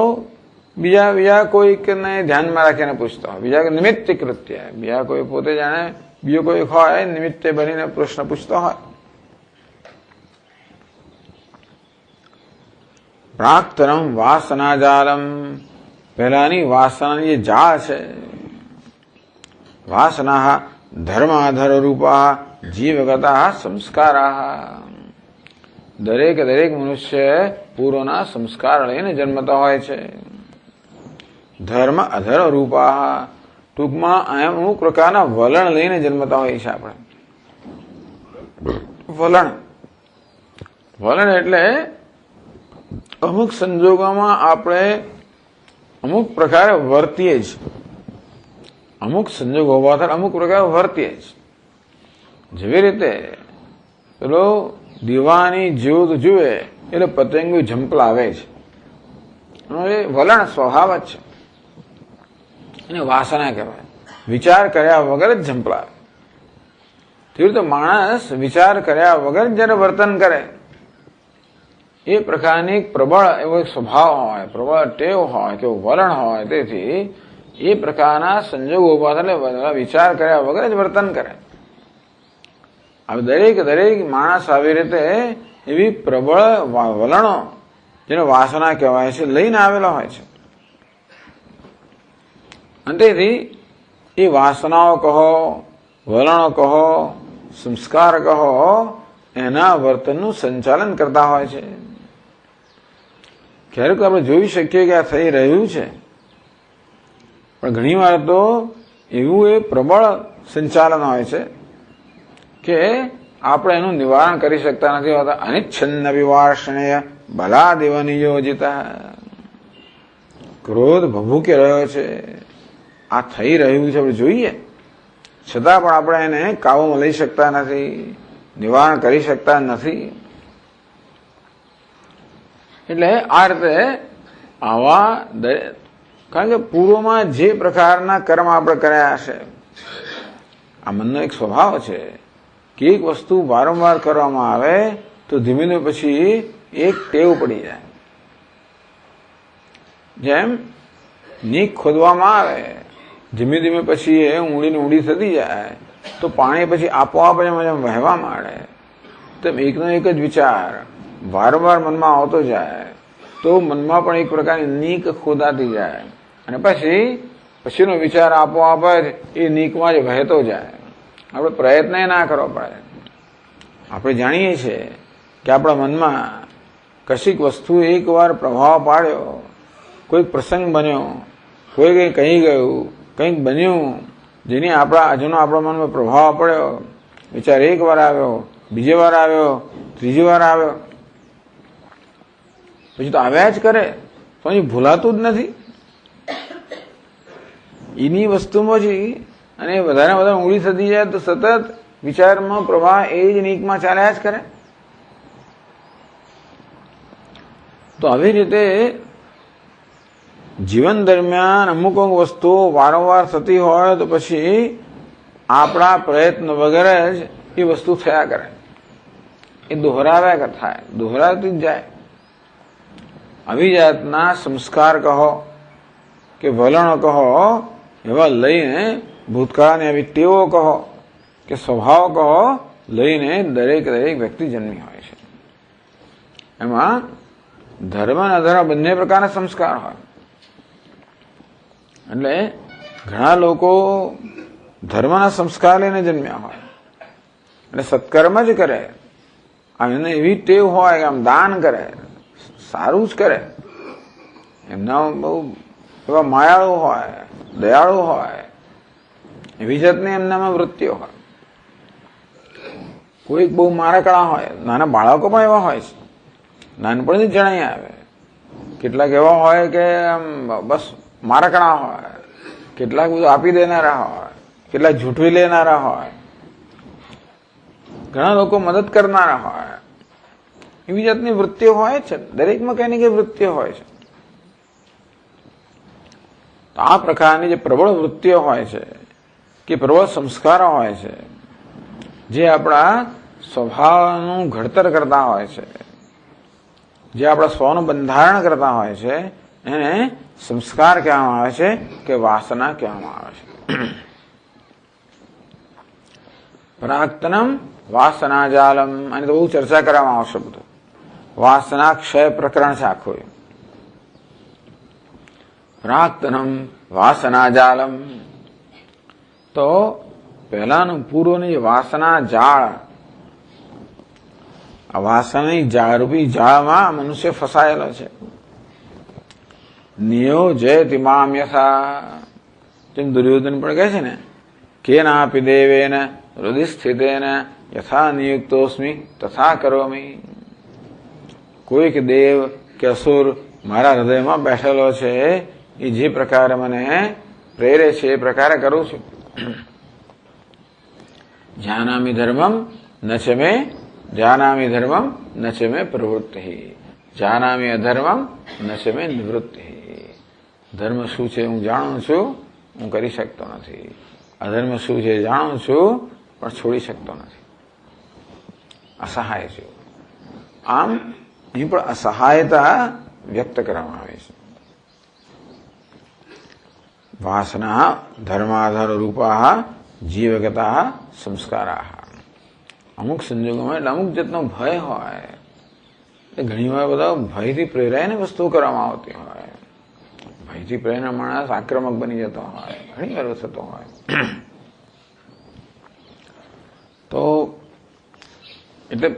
બીજા કોઈકને ધ્યાનમાં રાખીને પૂછતો હોય, બીજા નિમિત્ત કૃત્ય, બીજા કોઈ પોતે જાણે બીજો કોઈક હોય નિમિત્તે બનીને પ્રશ્ન પૂછતો હોય. પ્રાક્તનમ વાસનાજાલમ, પહેલાની વાસનાની જે જાળ છે. વાસના ધર્માધર રૂપા જીવગતા સંસ્કારા, દરેક મનુષ્ય પૂર્વના સંસ્કાર લઈને જન્મતા હોય છે. ધર્મ અધર રૂપા, ટૂંકમાં અમુક પ્રકારના વલણ લઈને જન્મતા હોય છે. આપણે વલણ એટલે અમુક સંજોગોમાં આપણે અમુક પ્રકારે વર્તીએ જ, અમુક સંજોગો હોવા થાય અમુક પ્રકારે વર્તીએ જ. જેવી રીતે પેલો દીવાની જ્યોત જુએ એટલે પતંગો ઝંપલાવે છે, એ વલણ સ્વભાવ જ છે. એને વાસના કહેવાય. વિચાર કર્યા વગર જ ઝંપલાવે. તેવી રીતે માણસ વિચાર કર્યા વગર જયારે વર્તન કરે, એ પ્રકારની પ્રબળ એવો એક સ્વભાવ હોય, પ્રબળ ટેવ હોય કે વલણ હોય. તેથી એ પ્રકારના સંજોગો ઉભા થાય વિચાર કર્યા વગર જ વર્તન કરે. હવે દરેક માણસ આવી રીતે એવી પ્રબળ વલણો, જેને વાસના કહેવાય છે, લઈને આવેલા હોય છે. અને તેથી એ વાસનાઓ કહો, વલણો કહો, સંસ્કાર કહો, એના વર્તનનું સંચાલન કરતા હોય છે. ક્યારેક આપણે જોઈ શકીએ કે આ થઈ રહ્યું છે, પણ ઘણી વાર તો એવું એ પ્રબળ સંચાલન હોય છે કે આપણે એનું નિવારણ કરી શકતા નથી હોતા. અનિચ્છન્ન વિવાર્ષણેય બલાદેવ નિયોજિતા, ક્રોધ ભભૂકી રહ્યો છે, આ થઈ રહ્યું છે, આપણે જોઈએ, છતાં પણ આપણે એને કાબુમાં લઈ શકતા નથી, નિવારણ કરી શકતા નથી. એટલે આ રીતે આવા, કારણ કે પૂર્વમાં જે પ્રકારના કર્મ આપણે કર્યા હશે, આ મનનો એક સ્વભાવ છે કે એક વસ્તુ વારંવાર કરવામાં આવે તો ધીમે ધીમે પછી એક ટેવ પડી જાય. જેમ નીક ખોદવામાં આવે, ધીમે ધીમે પછી એ ઊંડી થતી જાય તો પાણી પછી આપોઆપ જેમ વહેવા માંડે. તેમ એકનો એક જ વિચાર વારંવાર મનમાં આવતો જાય તો મનમાં પણ એક પ્રકારની નીક ખોદાતી જાય અને પછીનો વિચાર આપોઆપ જ એ નીકમાં જ વહેતો જાય. આપણે પ્રયત્ન ના કરવો પડે. આપણે જાણીએ છીએ કે આપણા મનમાં કશીક વસ્તુ એકવાર પ્રભાવ પાડ્યો, કોઈક પ્રસંગ બન્યો, કોઈ કંઈ કહી ગયું, કંઈક બન્યું જેની જેનો આપણા મનમાં પ્રભાવ પડ્યો, વિચાર એક વાર આવ્યો, બીજી વાર આવ્યો, ત્રીજી વાર આવ્યો, પછી તો આવ્યા જ કરે, તો અહીં ભૂલાતું જ નથી. એની વસ્તુમાં જ અને વધારે ઊંડી થતી જાય તો સતત વિચારમાં પ્રવાહ એ જ નીકમાં ચાલ્યા જ કરે. તો આવી રીતે જીવન દરમિયાન અમુક વસ્તુઓ વારંવાર થતી હોય તો પછી આપણા પ્રયત્ન વગર જ એ વસ્તુ થયા કરે, એ દોહરાવ્યા થાય, દોહરાતી જ જાય. આવી જાતના સંસ્કાર કહો કે વલણો કહો, એવા લઈને ભૂતકાળની આવી ટેવો કહો કે સ્વભાવ કહો, લઈને દરેક વ્યક્તિ જન્મી હોય છે. એમાં ધર્મ અને અધર્મ બંને પ્રકારના સંસ્કાર હોય. એટલે ઘણા લોકો ધર્મના સંસ્કાર લઈને જન્મ્યા હોય એટલે સત્કર્મ જ કરે. એમને એવી ટેવ હોય કે આમ દાન કરે, સારું જ કરે, એમના બહુ એવા માયાળુ હોય, દયાળુ હોય, એવી જાતની એમનામાં વૃત્તિઓ હોય. કોઈક બહુ મારકડા હોય, નાના બાળકો પણ એવા હોય છે, નાનપણથી જ જણાઈ આવે. કેટલાક એવા હોય કે બસ મારકડા હોય, કેટલાક બધું આપી દેનારા હોય, કેટલાક ઝૂંટવી લેનારા હોય, ઘણા લોકો મદદ કરનારા હોય. એવી જાતની વૃત્તિઓ હોય છે, દરેકમાં કઈ ને કઈ વૃત્તિઓ હોય છે. તો આ પ્રકારની જે પ્રબળ વૃત્તિઓ હોય છે કે પ્રબળ સંસ્કારો હોય છે, જે આપણા સ્વભાવનું ઘડતર કરતા હોય છે, જે આપણા સ્વનું બંધારણ કરતા હોય છે, એને સંસ્કાર કહેવામાં આવે છે કે વાસના કહેવામાં આવે છે. પ્રાક્તનમ વાસનાજાલમ, આની તો બહુ ચર્ચા કરવામાં આવશે. બધું વાસના ક્ષય પ્રકરણ છે આખું. પ્રાક્તનમ વાસનાજાલમ. તો પહેલાનું પૂર્વની વાસના જાળ, આ વાસનાની જાળરૂપી જાળમાં મનુષ્ય ફસાયેલો છે. નિયોજયતિ મામ યથા, જેમ દુર્યોધન પણ કહે છે ને, કેનાપી દેવેન હૃદય સ્થિતેન યથા નિયુક્તોસ્મિ તથા કરોમિ. કોઈક દેવ કે અસુર મારા હૃદયમાં બેઠેલો છે, એ જે પ્રકારે મને પ્રેરે છે એ પ્રકારે કરું છું. જાનામિ ધર્મમ ન છે મે, જાનામિ ધર્મમ ન છે મે પ્રવૃત્તિ, જાનામિ અધર્મમ ન છે મે નિવૃત્તિ. ધર્મ શું છે હું જાણું છું, હું કરી શકતો નથી. અધર્મ શું છે જાણું છું, પણ છોડી શકતો નથી. અસહાય છું. આમ અહીં પણ અસહાયતા વ્યક્ત કરવામાં આવે છે. વાસના ધર્માધાર રૂપા જીવગતા સંસ્કારા. અમુક સંજોગોમાં એટલે અમુક જાતનો ભય હોય, ઘણી વાર બધા ભયથી પ્રેરાઈને વસ્તુઓ કરવામાં આવતી હોય. ભયથી પ્રેરણા માણસ આક્રમક બની જતો હોય, ઘણી વાર થતો હોય. તો એટલે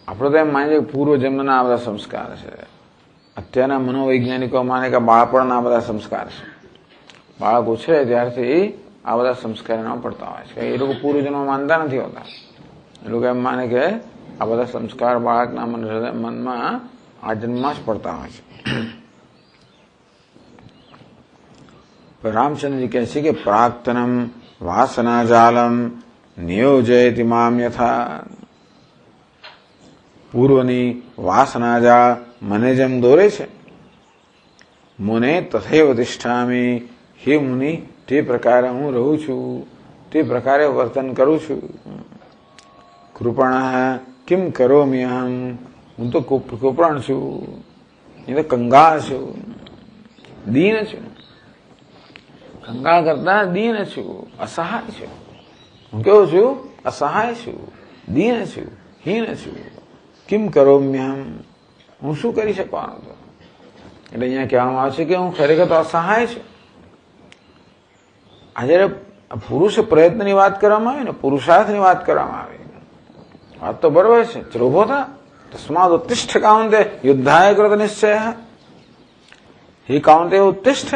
આપણે તો એમ માનીએ કે પૂર્વ જન્મના આ બધા સંસ્કાર છે. અત્યારના મનોવૈજ્ઞાનિકો માને કે બાળપણના બધા સંસ્કાર છે. બાળક ઉછરે ત્યારથી આ બધા સંસ્કાર ન પડતા હોય છે. એ લોકો પૂર્વજન્મ માનતા નથી હોતા. એ લોકો એમ માને કે આ બધા સંસ્કાર બાળકના મનમાં આ જન્મમાં જ પડતા હોય છે. રામચંદ્રજી કહે છે કે પ્રાક્તનમ વાસનાજાલમ નિયોજયતિ મામ યથા. પૂર્વની વાસનાજાળ મને જેમ દોરે છે, મુને તથૈવ તિષ્ઠામિ. હે મુનિ, તે પ્રકારે હું રહું છું, તે પ્રકારે વર્તન કરું છું. કૃપણ કિમ કરોમિ અહમ. હું તો કૃપણ છું, એ તો કંગાળ છું, દીન છું. કંગાળ કરતા દીન છું, અસહાય છું. હું કેવું છું? અસહાય છું, દીન છું, હીન છું. કિમ કરોમ્યહમ, હું શું કરી શકવાનો હતો? એટલે અહીંયા કહેવામાં આવે છે કે હું ખરેખર તો અસહાય છું. આ જયારે પુરુષ પ્રયત્નની વાત કરવામાં આવે ને, પુરુષાર્થની વાત કરવામાં આવે, વાત તો બરોબર છે. ચલો ઉભો થા, તસ્માદ ઉત્તિષ્ઠ કાઉન્તે યુદ્ધાય કૃત નિશ્ચય. હે કાઉન્તે ઉત્તિષ્ઠ,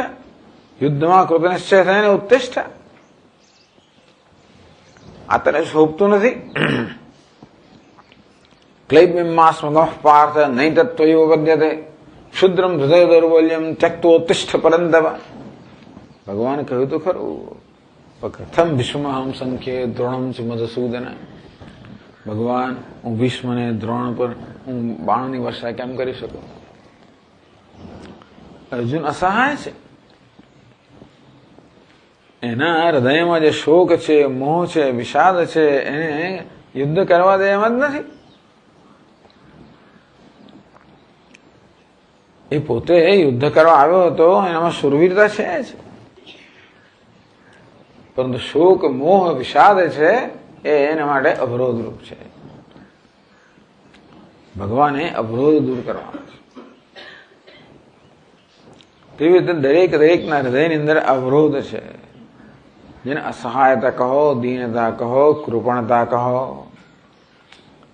યુદ્ધમાં કૃત નિશ્ચય થઈને ઉત્તિષ્ઠ. આ તને શોભતું નથી? ક્લૈબ્યમાસ્મગઃ પાર્થ નહીં તત્વયો વદ્યતે ક્ષુદ્રમ હૃદય દૌર્બલ્યમ ત્યક્તોત્તિષ્ઠ પરંતપ. ભગવાન કહ્યું તો ખરું, કથમ ભીષ્મહમ સંખ્યે દ્રોણમ ચ મધુસૂદન. ભગવાન, હું ભીષ્મને દ્રોણ પર હું બાણની વર્ષા કેમ કરી શકું? અર્જુન અસહાય છે. એના હૃદયમાં જે શોક છે, મોહ છે, વિષાદ છે, એને યુદ્ધ કરવા દે એમ જ નથી. એ પોતે યુદ્ધ કરવા આવ્યો હતો, એનામાં શૂરવીરતા છે જ, પરંતુ શોક, મોહ, વિષાદ છે એ એના માટે અવરોધરૂપ છે. ભગવાને અવરોધ દૂર કરવાનો છે. તેવી રીતે દરેકના હૃદયની અંદર અવરોધ છે, જેને અસહાયતા કહો, દીનતા કહો, કૃપણતા કહો.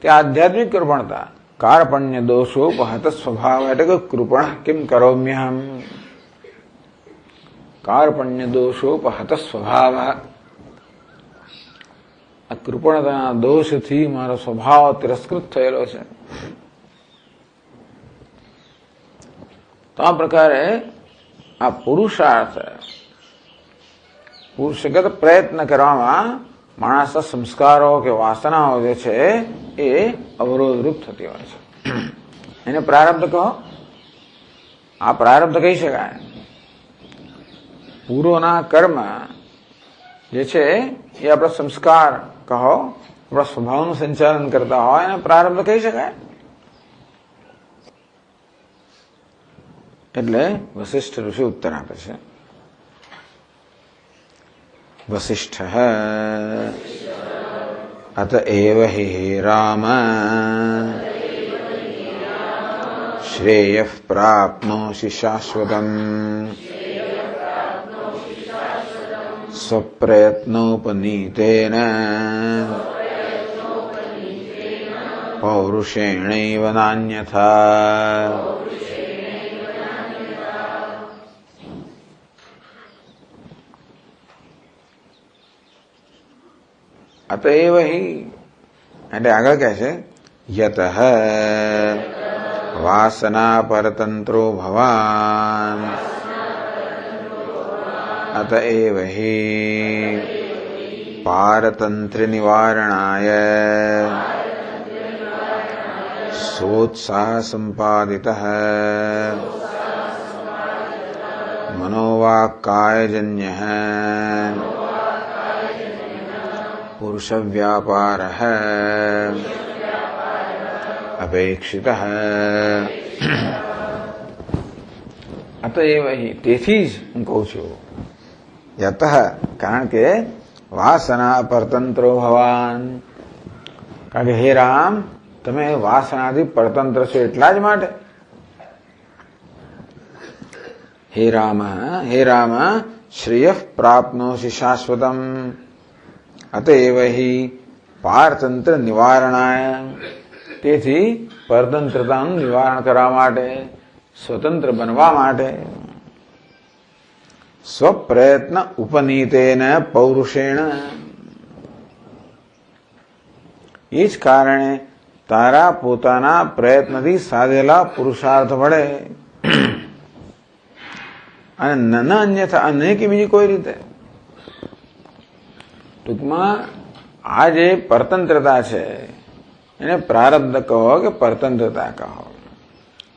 તે આધ્યાત્મિક કૃપણતા, કાર્પણ્ય દોષોપહત સ્વભાવ, એટલે કે કૃપણ કિમ કરોમ્યહમ. કાર્પણ્ય દોષોપહત સ્વભાવ. આ કૃપણતાના દોષથી મારો સ્વભાવ તિરસ્કૃત થયેલો છે. તો આ પ્રકારે આ પુરુષાર્થ, પુરુષગત પ્રયત્ન કરવામાં માણસના સંસ્કારો કે વાસનાઓ જે છે એ અવરોધરૂપ થતી હોય છે. એને પ્રારબ્ધ કહો. આ પ્રારબ્ધ કહી શકાય. પૂર્વના કર્મ જે છે એ આપણા સંસ્કાર કહો, આપણા સ્વભાવનું સંચાલન કરતા હોય એને પ્રારબ્ધ કહી શકાય. એટલે વશિષ્ઠ ઋષિ ઉત્તર આપે છે. વશિષ્ઠ અતએવ હિ રામ શ્રેયઃ પ્રાપ્નોષિ શાશ્વતમ સ્વપ્રયત્નોપનીતેન પૌરુષેણૈવ નાન્યથા. અતએવ હિ એટલે આગળ કહે છે યતઃ વાસના પરતંત્રો ભવાન અતએવ હિ પારતંત્ર નિવારણાય સોત્સાહ સંપાદિતઃ મનોવાક્કાયજન્યઃ પુરુષ વ્યાપારઃ અપેક્ષિતઃ. અતએવ હિ તેથી જ હું કહું છું યતઃ કારણ કે વાસના પરતંત્રો ભવાન કારણ કે હે રામ તમે વાસનાથી પરતંત્ર છો એટલા જ માટે. હે રામ શ્રેય પ્રાપ્નોષિ શાશ્વતમ અતએવ હિ પારતંત્ર નિવારણાય તેથી પરતંત્રતાનું નિવારણ કરવા માટે સ્વતંત્ર બનવા માટે સ્વપ્રયત્ન ઉપનીતેન પૌરુષેણ એ જ કારણે તારા પોતાના પ્રયત્નથી સાધેલા પુરુષાર્થ વડે અને ન અન્યથા અને કે બીજી કોઈ રીતે. ટૂંકમાં આ જે પરતંત્રતા છે એને પ્રારબ્ધ કહો કે પરતંત્રતા કહો,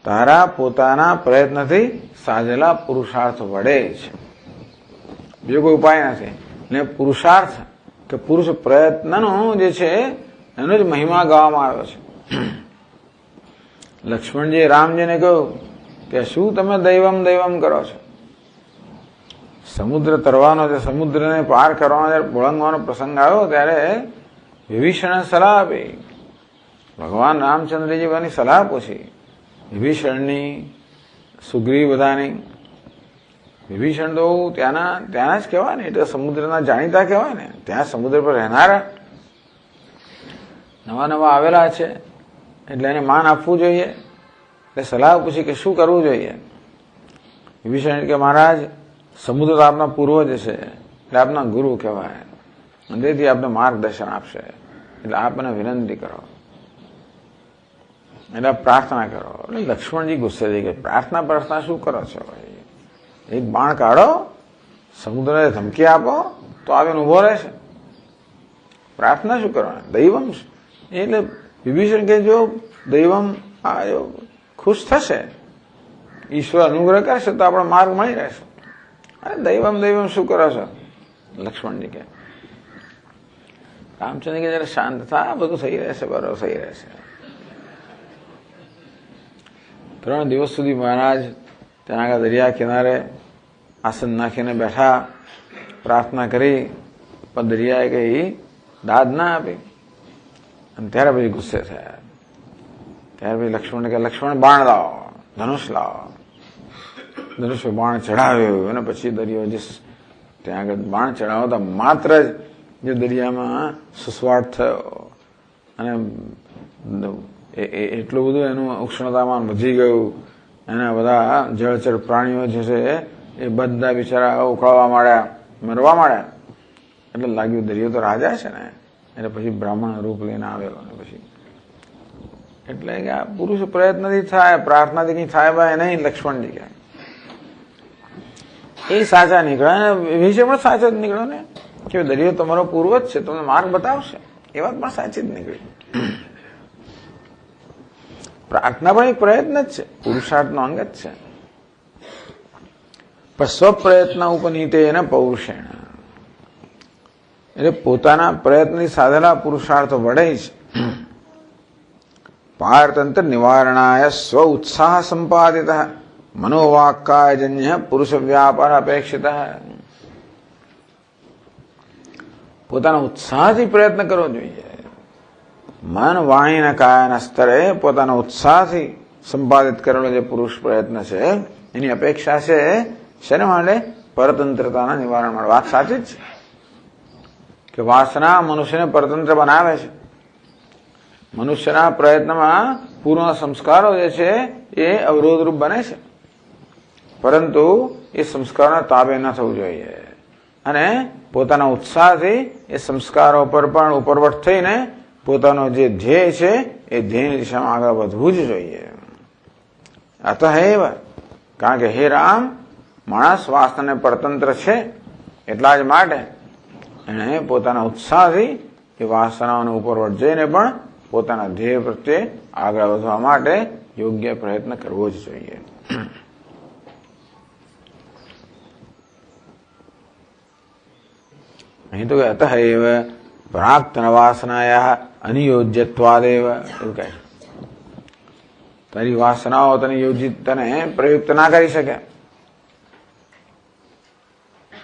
તારા પોતાના પ્રયત્નથી સાધેલા પુરુષાર્થ વડે છે, બીજો કોઈ ઉપાય નથી. ને પુરુષાર્થ કે પુરુષ પ્રયત્નનો જે છે એનો જ મહિમા ગાવામાં આવ્યો છે. લક્ષ્મણજીએ રામજીને કહ્યું કે શું તમે દૈવમ દૈવમ કરો છો? સમુદ્ર તરવાનો છે, સમુદ્રને પાર કરવાનો જયારે ઓળંગવાનો પ્રસંગ આવ્યો ત્યારે વિભીષણે સલાહ આપી. ભગવાન રામચંદ્રજી બની સલાહ પૂછી વિભીષણની, સુગ્રીવ બધાની. વિભીષણ તો ત્યાંના જ કહેવાય ને, એટલે સમુદ્રના જાણીતા કહેવાય ને, ત્યાં સમુદ્ર પર રહેનારા નવા નવા આવેલા છે એટલે એને માન આપવું જોઈએ. એટલે સલાહ પૂછી કે શું કરવું જોઈએ. વિભીષણ કે મહારાજ સમુદ્ર તો આપના પૂર્વજ છે એટલે આપના ગુરુ કહેવાય, તેથી આપને માર્ગદર્શન આપશે, એટલે આપને વિનંતી કરો, એટલે પ્રાર્થના કરો. એટલે લક્ષ્મણજી ગુસ્સે થઈ ગયા, પ્રાર્થના શું કરો છો? એક બાણ કાઢો, સમુદ્રને ધમકી આપો તો આવીને ઉભો રહેશે. પ્રાર્થના શું કરવાની? દૈવમ. એટલે વિભીષણ કે જો દૈવમ ખુશ થશે, ઈશ્વર અનુગ્રહ કરશે તો આપણો માર્ગ મળી રહેશે. અરે દૈવમ દૈવમ શું કરો છો? લક્ષ્મણજી કે. રામચંદ્ર કે જયારે શાંત થાય બધું થઈ રહેશે, બરોબર થઈ રહેશે. 3 દિવસ સુધી મહારાજ ત્યાં આગળ દરિયા કિનારે આસન નાખીને બેઠા, પ્રાર્થના કરી, પણ દરિયાએ કઈ દાદ ના આપી. અને ત્યારે પછી ગુસ્સે થયા. ત્યારે પછી લક્ષ્મણ કે લક્ષ્મણ બાણ લાવો, ધનુષ લાવો. ધનુષ બાણ ચડાવ્યું અને પછી દરિયો જે ત્યાં આગળ બાણ ચડાવતા માત્ર જ જે દરિયામાં સુસવાટ થયો અને એટલું બધું એનું ઉષ્ણતામાન વધી ગયું, એના બધા જળચર પ્રાણીઓ જે છે એ બધા બિચારા ઉકળવા માંડ્યા, મરવા માંડ્યા. એટલે લાગ્યું દરિયો તો રાજા છે ને, એટલે પછી બ્રાહ્મણ રૂપ લઈને આવેલો. અને પછી એટલે કે આ પુરુષ પ્રયત્નથી થાય, પ્રાર્થનાથી કઈ થાય ભાઈ નહીં. લક્ષ્મણજી કે એ સાચા નીકળ્યા, વિષય પણ સાચો જ નીકળ્યો ને, કે દરિયો તમારો પૂર્વજ છે, તમને માર્ગ બતાવશે. એ વાત પણ સાચી જ નીકળી. પ્રાર્થના પણ એક પ્રયત્ન જ છે, પુરુષાર્થનો અંગ જ છે. પણ સ્વપ્રયત્ન ઉપનીતે એને પૌરુષેણ, એટલે પોતાના પ્રયત્નથી સાધેલા પુરુષાર્થ વડે જ પારતંત્ર નિવારણાય સ્વ ઉત્સાહ સંપાદિત મનોવાક્કાયજન્ય પુરુષ વ્યાપાર અપેક્ષિત. પોતાના ઉત્સાહથી પ્રયત્ન કરવો જોઈએ. મન વાણીના કાયાના સ્તરે પોતાના ઉત્સાહથી સંપાદિત કરેલો જે પુરુષ પ્રયત્ન છે એની અપેક્ષા છે શેના માટે? પરતંત્રતાના નિવારણ માટે. વાત સાચી જ છે કે વાસના મનુષ્યને પરતંત્ર બનાવે છે. મનુષ્યના પ્રયત્નમાં પૂર્વ સંસ્કારો જે છે એ અવરોધરૂપ બને છે, પરંતુ એ સંસ્કારોના તાબે ન થવું જોઈએ અને પોતાના ઉત્સાહથી એ સંસ્કારો પર પણ ઉપરવટ થઈને પોતાનો જે ધ્યેય છે એ ધ્યેયની દિશામાં આગળ વધવું જ જોઈએ. અતએવ, કારણ કે હે રામ, માણસ વાસનાને પરતંત્ર છે, એટલા જ માટે એણે પોતાના ઉત્સાહથી એ વાસનાઓને ઉપરવટ જઈને પણ પોતાના ધ્યેય પ્રત્યે આગળ વધવા માટે યોગ્ય પ્રયત્ન કરવો જ જોઈએ. અહીં તો અતએવ પ્રાક્તન વાસનાયા અનિયોજ્યત્વાદેવ એવું કહે. તારી વાસનાઓ તને યોજિત, તને પ્રયુક્ત ના કરી શકે.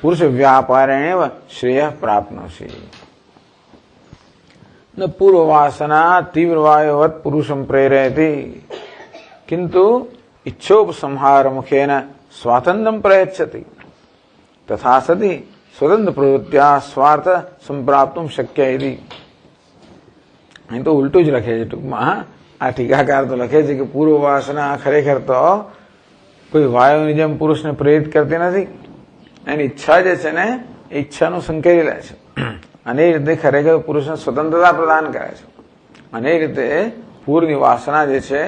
પુરુષ વ્યાપારેણ શ્રેય પ્રાપ્નોસી. ન પૂર્વ વાસના તીવ્ર વાયુવત પુરુષમ પ્રેરયતિ કિંતુ ઇચ્છોપસંહાર મુખેન સ્વાતંત્ર્યમ પ્રયચ્છતિ તથા સતી સ્વતંત્ર પ્રવૃત્ત્યા સ્વાર્થ સંપ્રાપ્તુમ શક્ય ઇતિ. અહીં તો ઉલટું જ લખે છે ટૂંકમાં. આ ટીકાકાર તો લખે છે કે પૂર્વ વાસના ખરેખર તો કોઈ વાયુની જેમ પુરુષને પ્રેરિત કરતી નથી. એની ઈચ્છા જે છે ને એ ઈચ્છાનું સંકેલી લે છે અને એ રીતે ખરેખર પુરુષને સ્વતંત્રતા પ્રદાન કરે છે. અને એ રીતે પૂર્વની વાસના જે છે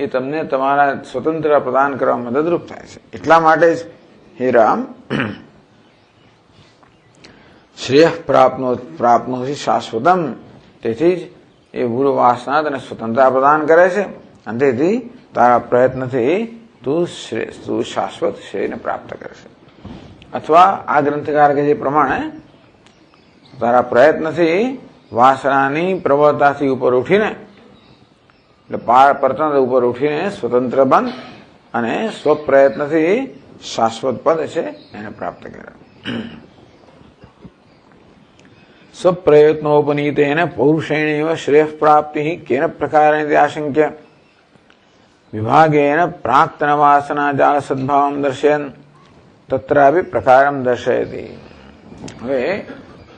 એ તમને તમારા સ્વતંત્રતા પ્રદાન કરવા મદદરૂપ થાય છે. એટલા માટે જ હે રામ, શ્રેય પ્રાપ્નોસી શાશ્વતમ. તેથી જ એ પૂર્વ વાસના તને સ્વતંત્રતા પ્રદાન કરે છે અને તેથી તારા પ્રયત્નથી તું શાશ્વત શ્રેયને પ્રાપ્ત કરશે. અથવા આ ગ્રંથકાર કે જે પ્રમાણે તારા પ્રયત્નથી વાસનાની પ્રબળતાથી ઉપર ઉઠીને, એટલે પરતંત્ર ઉપર ઉઠીને સ્વતંત્ર બન અને સ્વપ્રયત્નથી શાશ્વત પદ છે એને પ્રાપ્ત કરે. સ્વપ્રયત્નોપનીતેન પૌરુષેણેવ શ્રેય પ્રાપ્તિ કેન પ્રકારેણ આશંક્ય વિભાગેન પ્રાક્તન વાસના જાળ સદ્ભાવમ દર્શયન તત્રાપી પ્રકારમ દર્શયતિ. હવે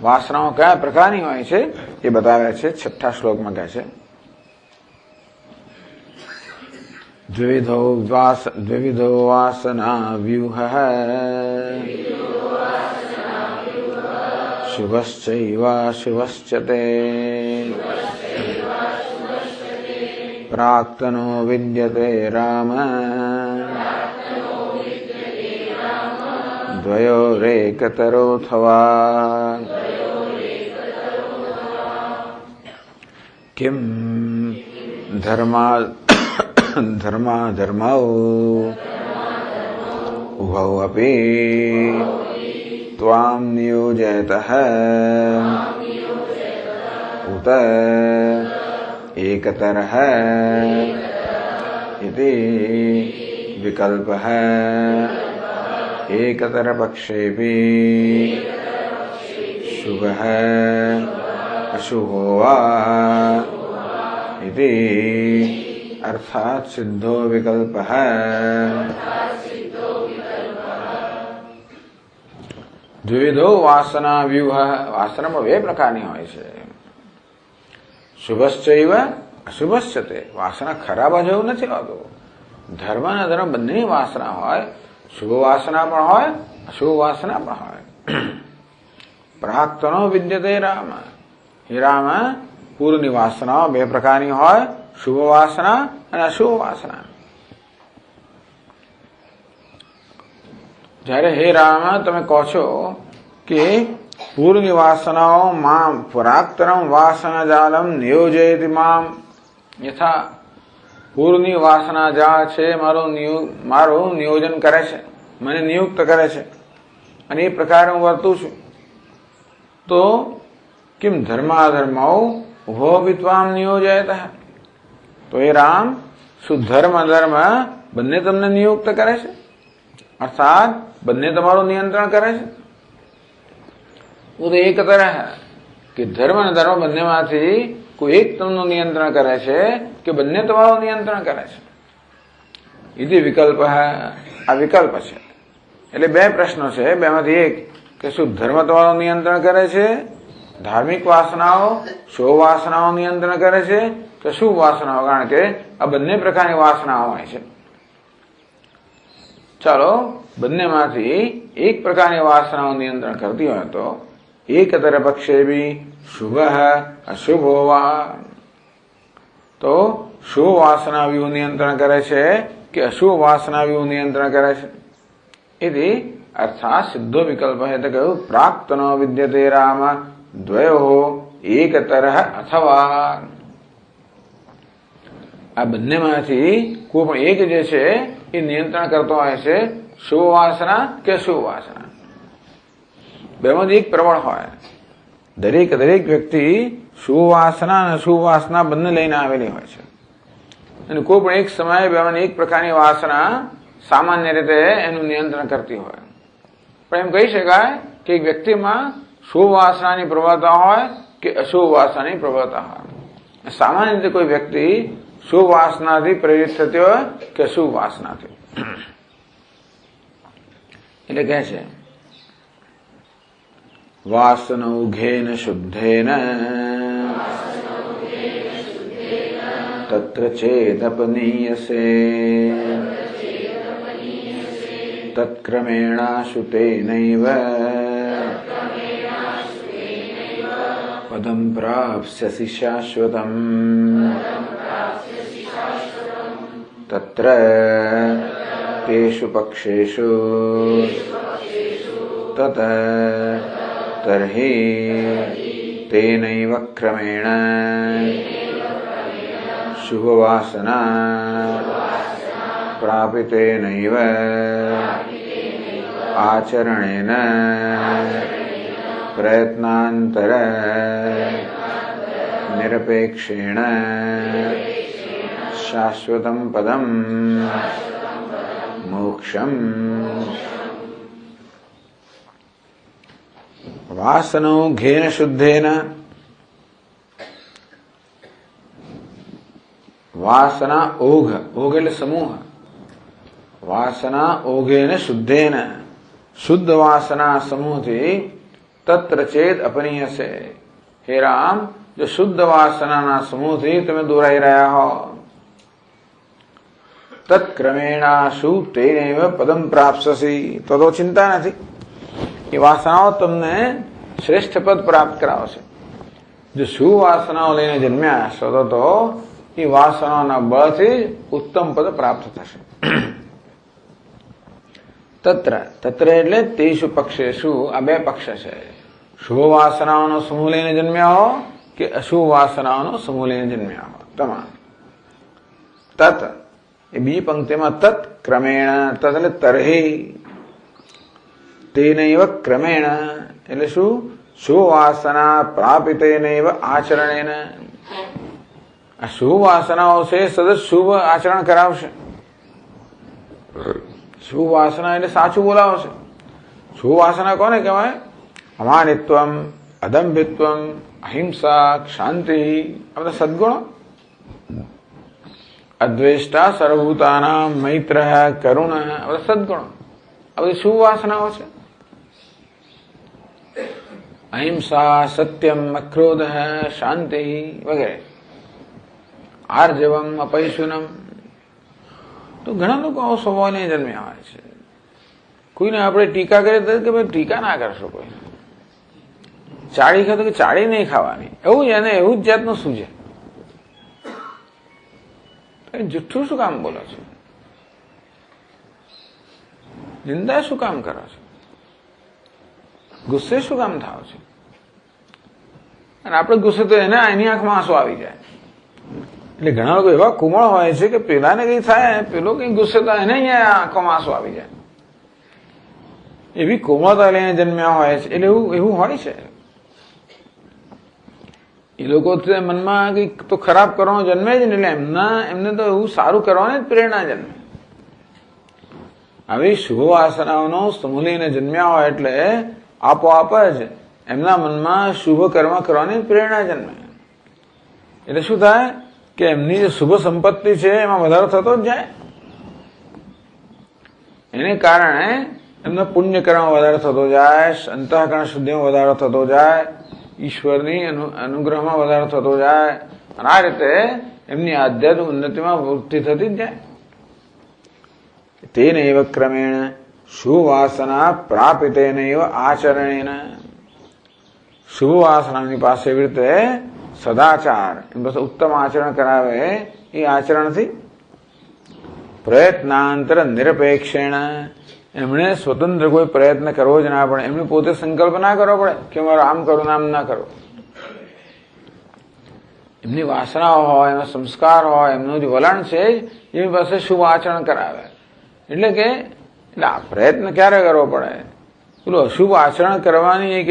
વાસનાઓ કયા પ્રકારની હોય છે એ બતાવ્યા છે. 6 શ્લોકમાં કહે છે દ્વિવિધો વાસના વ્યુહ શુભશ્ચૈવાશુભશ્ચ તે પ્રાક્તનો વિદ્યતે રામ દ્વયોરેકતરોથવા કિમ ધર્મા ઉભૌ અપી ત્વામ નિયોજયતઃ ઉત એકતરઃ ઇતિ વિકલ્પઃ એકતર પક્ષેપી શુભઃ અશુભો વા ઇતિ અર્થાત સિદ્ધો વિકલ્પઃ. દ્વિવિધો વાસના વ્યુહ. વાસનામાં 2 પ્રકારની હોય છે. શુભશ્ચૈવ અશુભશ્ચ તે. વાસના ખરાબ જ એવું નથી હોતું. ધર્મ અને ધર્મ બંનેની વાસના હોય. શુભ વાસના પણ હોય, અશુભ વાસના પણ હોય. પ્રાક્તનો વિદ્યતે રામ. હે રામ, પૂર્વની વાસનાઓ 2 પ્રકારની હોય, શુભ વાસના અને અશુભ વાસના. જ્યારે હે રામ તમે કહો છો કે પૂર્વની વાસનાઓ મામ પ્રાક્તનમ વાસના જાલમ નિયોજયતિ મામ યથા. પૂર્વની વાસના જાળ છે મારું નિયોજન કરે છે, મને નિયુક્ત કરે છે અને એ પ્રકારે હું વર્તું છું. તો કિમ ધર્માધર્મો ઉભો વિત્વામ નિયોજયત. તો એ રામ, શું ધર્મ અધર્મ બંને તમને નિયુક્ત કરે છે? અર્થાત બંને તમારું નિયંત્રણ કરે છે? તો એક તરહ કે ધર્મ અને ધર્મ બંનેમાંથી કોઈ એક તમને નિયંત્રણ કરે છે કે બંને તમારું નિયંત્રણ કરે છે? ઇતિ વિકલ્પ. આ વિકલ્પ છે. એટલે બે પ્રશ્નો છે, બેમાંથી એક કે શું ધર્મ તમારું નિયંત્રણ કરે છે, ધાર્મિક વાસનાઓ શુભ વાસનાઓ નિયંત્રણ કરે છે કે શુભ વાસનાઓ? કારણ કે આ બંને પ્રકારની વાસનાઓ હોય છે. ચાલો, બંનેમાંથી એક પ્રકારની વાસનાઓ નિયંત્રણ કરતી હોય તો એકતર પક્ષે બી શુભ અશુભો વા, તો શુભ વાસના વ્યૂહ નિયંત્રણ કરે છે કે અશુભ વાસના વ્યૂહ નિયંત્રણ કરે છે? इति अर्थात सिद्धो विकल्प है तो कहूं प्राक्तनो विद्यते राम द्वयो एकतरः अथवा. આ બંનેમાંથી કોઈ પણ એક જે છે એ નિયંત્રણ કરતો હોય છે શુભ વાસના કે અશુભ વાસના. બેમાંથી એક પ્રબળ હોય. દરેક વ્યક્તિ શુભ વાસના અને અશુભ વાસના બંને લઈને આવેલી હોય છે, અને કોઈ પણ એક સમયે બેમાંથી એક પ્રકારની વાસના સામાન્ય રીતે એનું નિયંત્રણ કરતી હોય. પણ એમ કહી શકાય કે એક વ્યક્તિમાં શુભ વાસનાની પ્રબળતા હોય કે અશુભ વાસનાની પ્રબળતા હોય. સામાન્ય રીતે કોઈ વ્યક્તિ શુભ વાસનાથી પ્રેરિત થતી હોય કે અશુભ વાસનાથી. એટલે કહે છે વાસનૌઘેન શુદ્ધેન તત્ર ચેદપનીયસે તત્ક્રમેણાશુતેનૈવ પદમ પ્રાપ્સ્યસि શાશ્વતમ તત્ર તેષુ પક્ષેષુ તત તર્હિ તેનૈવ ક્રમેણ શુભવાસના પ્રાપિતેનૈવ આચરણેન પ્રયત્નાંતર નિરપેક્ષેણ શાશ્વતમ પદમ મોક્ષમ. વાસનો ઘેન શુદ્ધેન, વાસના ઓઘ, ઓઘ એટલે સમૂહ. વાસના ઓઘેન શુદ્ધેન, શુદ્ધ વાસના સમૂહથી તત્ર ચેત અપનીયસે. હે રામ, જો શુદ્ધ વાસનાના સમૂહથી તમે દોરાઈ રહ્યા હો, તત્ક્રમેણાશુ તેનૈવ પદમ પ્રાપ્સ્યસી, તો ચિંતા નથી, એ વાસનાઓ તમને શ્રેષ્ઠ પદ પ્રાપ્ત કરાવશે. જો શુભ વાસનાઓ લઈને જન્મ્યા છો તો એ વાસનાઓના બળથી ઉત્તમ પદ પ્રાપ્ત થશે. તત્ર એટલે તેષુ પક્ષેષુ, આ બે પક્ષ છે. શુભ વાસનાઓનો સમૂહ લઈને જન્મ્યા હો કે અશુભ વાસનાઓનો સમૂહ લઈને જન્મ્યા હો, તમામ. તત એ બીજી પંક્તિમાં તત ક્રમેણ, તત એટલે તર્હિ, તેનૈવ ક્રમેણ એટલે શું? શુભ વાસના પ્રાપિતેનૈવ આચરણેન. આ શુભ વાસનાઓ છે સદત શુભ આચરણ કરાવશે. શુભ વાસના એટલે સાચું બોલાવશે. શુભ વાસના કોને કહેવાય? અમાનિત્વમ, અદંભિત્વમ, અહિંસા, શાંતિ, આ બધા સદગુણો. અદ્વેષ્ટા, સર્વભૂતાનાં, મૈત્ર, કરુણ, આ બધા સદગુણો. આ બધી શુભ વાસનાઓ છે. અહિંસા, સત્યમ, અક્રોધ, શાંતિ વગેરે. આર્જવમ, અપૈશુનમ. તો ઘણા લોકો આવો સ્વભાવને જન્મ્યા હોય છે. કોઈને આપણે ટીકા કરીએ તો કે ભાઈ ટીકા ના કરશો, કોઈ ચાળી ખાતો કે ચાળી નહીં ખાવાની, એવું જ એને એવું જ જાતનું શું છે? જુઠ્ઠું શું કામ બોલો છો? નિંદા શું કામ કરો છો? ગુસ્સે શું કામ થાવ છે? અને આપણે ગુસ્સે તો એને એની આંખમાં આંસુ આવી જાય. એટલે ઘણા લોકો એવા કુમળ હોય છે કે પેલાને કઈ થાય, પેલો કઈ ગુસ્સે તો એને અહીંયા આંખોમાં આંસુ આવી જાય. એવી કોમળતા લઈને જન્મ્યા હોય છે. એટલે એવું હોય છે. એ લોકો મનમાં કઈક તો ખરાબ કરવાનો જન્મે જ ને, એટલે એમને તો એવું સારું કરવાની જ પ્રેરણા જન્મે. આવી શુભ વાસનાઓનો સમૂહ લઈને જન્મ્યા હોય એટલે આપોઆપ જ એમના મનમાં શુભ કર્મ કરવાની પ્રેરણા જન્મે. એટલે શું થાય કે એમની જે શુભ સંપત્તિ છે એમાં વધારો થતો જ જાય. એને કારણે એમનો પુણ્યકર્મ વધારે થતો જાય, અંતઃકરણ શુદ્ધિમાં વધારો થતો જાય, ઈશ્વરની અનુગ્રહમાં વધારો થતો જાય, અને આ રીતે એમની આધ્યાત્મિક ઉન્નતિમાં વૃદ્ધિ થતી જ જાય. તેનૈવ ક્રમેણ શુભવાસના પ્રાપિતેનૈવ આચરણેન. શુભ વાસનાની પાસે એવી રીતે સદાચાર એમ પાસે ઉત્તમ આચરણ કરાવે એ આચરણથી પ્રયત્નાંતર નિરપેક્ષેણ એમણે સ્વતંત્ર કોઈ પ્રયત્ન કરવો જ ના પડે. એમને પોતે સંકલ્પ ના કરવો પડે કે મારે આમ કરું આમ ના કરું. એમની વાસનાઓ હોય, એમના સંસ્કાર હોય, એમનું જે વલણ છે એમની પાસે શુભ આચરણ કરાવે. એટલે કે આ પ્રયત્ન ક્યારે કરવો પડે? પેલું અશુભ આચરણ કરવાની એક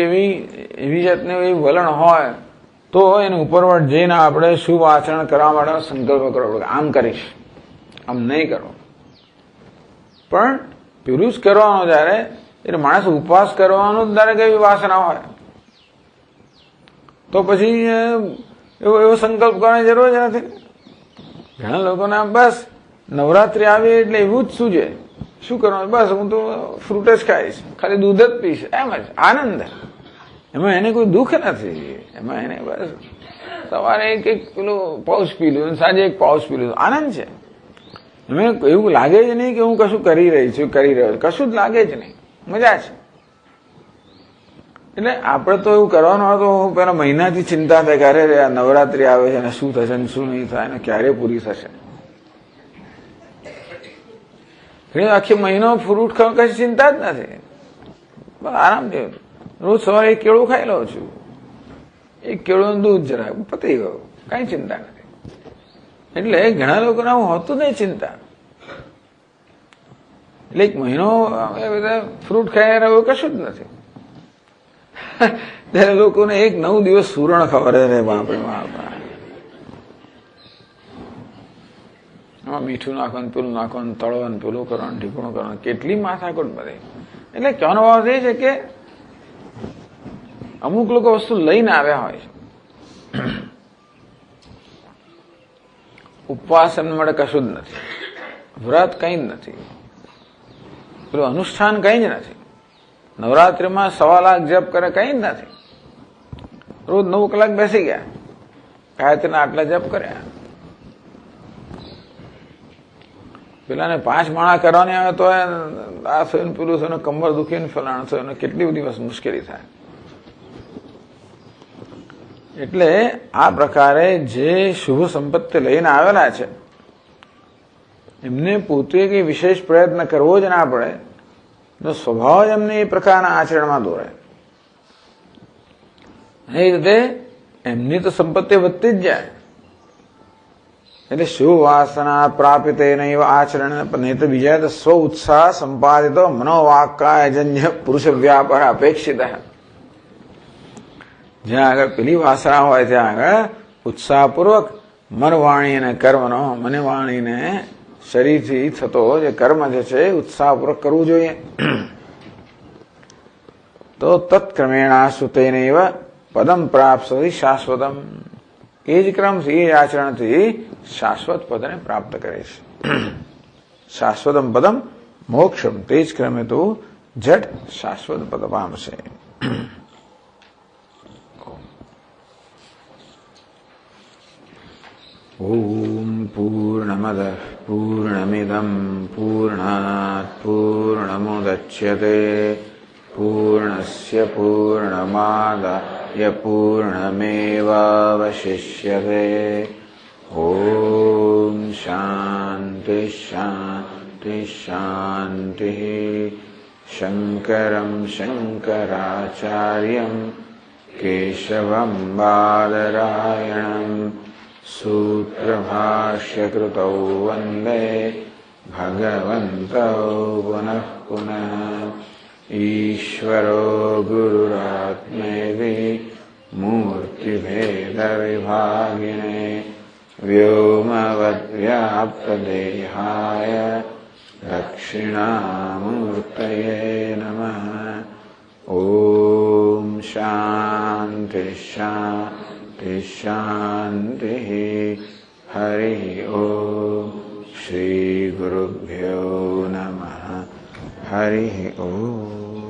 એવી જાતનું એવી વલણ હોય તો એને ઉપરવટ જઈને આપણે શુભ આચરણ કરવા માટે સંકલ્પ કરવો પડે. આમ કરીશ, આમ નહીં કરો. પણ પેલું જ કરવાનું જયારે એટલે માણસ ઉપવાસ કરવાનું જ દરેક એવી વાસના હોય તો પછી એવો સંકલ્પ કરવાની જરૂર જ નથી. ઘણા લોકોને બસ નવરાત્રી આવી એટલે એવું જ શું છે, શું કરવાનું? બસ હું તો ફ્રૂટ જ ખાઈશ, ખાલી દૂધ જ પીશ, એમ જ આનંદ. એમાં એને કોઈ દુઃખ નથી. એમાં એને બસ સવારે એક પેલું પાઉચ પી લું, સાંજે એક પાઉચ પી લું, આનંદ છે. એમને એવું લાગે જ નહીં કે હું કશું કરી રહ્યો છું. કશું જ લાગે જ નહીં, મજા છે. એટલે આપણે તો એવું કરવાનું હોય તો પેલા મહિનાથી ચિંતા થાય કે અરે આ નવરાત્રી આવે છે અને શું થશે ને શું નહીં થાય ને ક્યારે પૂરી થશે. આખી મહિનો ફ્રૂટ ખાવા કશી ચિંતા જ નથી. બસ આરામથી રોજ સવારે એક કેળું ખાઈ લઉં છું, એક કેળું દૂધ જરા પતી ગયું, કઈ ચિંતા નથી. એટલે ઘણા લોકોને આવું હોતું નહીં ચિંતા. એટલે એક મહિનો એ બધા ફ્રૂટ ખાઈ રહ્યો કશું જ નથી. ત્યારે લોકોને એક 9 દિવસ સુરણ ખબર રે બાપરે બાપ. એમાં મીઠું નાખવાનું, પેલું નાખવાનું, તળવાનું, પેલું કરવાનું, ઢીકણું કરવાનું, કેટલી માથાકૂટ બધી. એટલે કહેવાનો ભાવ એ છે કે અમુક લોકો વસ્તુ લઈને આવ્યા હોય છે. ઉપવાસ એમના માટે કશું જ નથી, વ્રત કંઈ જ નથી, પેલું અનુષ્ઠાન કંઈ જ નથી. નવરાત્રિમાં 1.25 લાખ જપ કરે કંઈ જ નથી. રોજ 9 કલાક બેસી ગયા, ગાયત્રીના આટલા જપ કર્યા. પેલાને 5 માળા કરવાની આવે તો આ થયું ને પેલું થયું, કમર દુખીને ફલાણ થયું, કેટલી બધી મુશ્કેલી થાય. એટલે આ પ્રકારે જે શુભ સંપત્તિ લઈને આવેલા છે એમને પોતે કઈ વિશેષ પ્રયત્ન કરવો જ ના પડે, તો સ્વભાવ જ એમને એ પ્રકારના આચરણમાં દોરે. એ રીતે એમની તો સંપત્તિ વધતી જ જાય. એટલે શુભ વાસના પ્રાપિત નૈવ આચરણ, નહીં તો બીજા તો સ્વ ઉત્સાહ સંપાદિતો મનોવાક્કાયજન્ય પુરુષ વ્યાપાર અપેક્ષિત. જ્યાં આગળ પેલી વાસના હોય ત્યાં આગળ ઉત્સાહપૂર્વક મન વાણી અને કર્મનો, મને વાણીને શરીરથી થતો જે કર્મ જે છે ઉત્સાહપૂર્વક કરવું જોઈએ. તો તત્ક્રમેણાસુ તેનૈવ પદમ પ્રાપ્સ્યતિ શાશ્વતમ. એ જ ક્રમથી, એ આચરણથી શાશ્વત પદને પ્રાપ્ત કરે છે. શાશ્વતમ પદમ મોક્ષમ, તે જ ક્રમે તો જટ શાશ્વત પદ પામશે. ઓમ પૂર્ણમદ પૂર્ણમિદમ પૂર્ણાત પૂર્ણમુદચ્યતે પૂર્ણસ્ય પૂર્ણમાદાય પૂર્ણમેવાવશિષ્યતે. ઓમ શાંતિ શાંતિ શાંતિ. શંકરં શંકરાચાર્યં કેશવં બાદરાયણં સૂત્રભાષ્યકૃતૌ વંદે ભગવन्तौ પુનઃ પુનઃ. ઈશ્વરો ગુરુરાત્મેતિ મૂર્તિભેદવિભાગિને વ્યોમવદ્વ્યાપ્તદેહાય દક્ષિણામૂર્તયે નમઃ. ઓમ શાંતિ શાંતિ શાંતિ. હરિ ઓમ. શ્રી ગુરુભ્યો નમઃ. हरि ओम।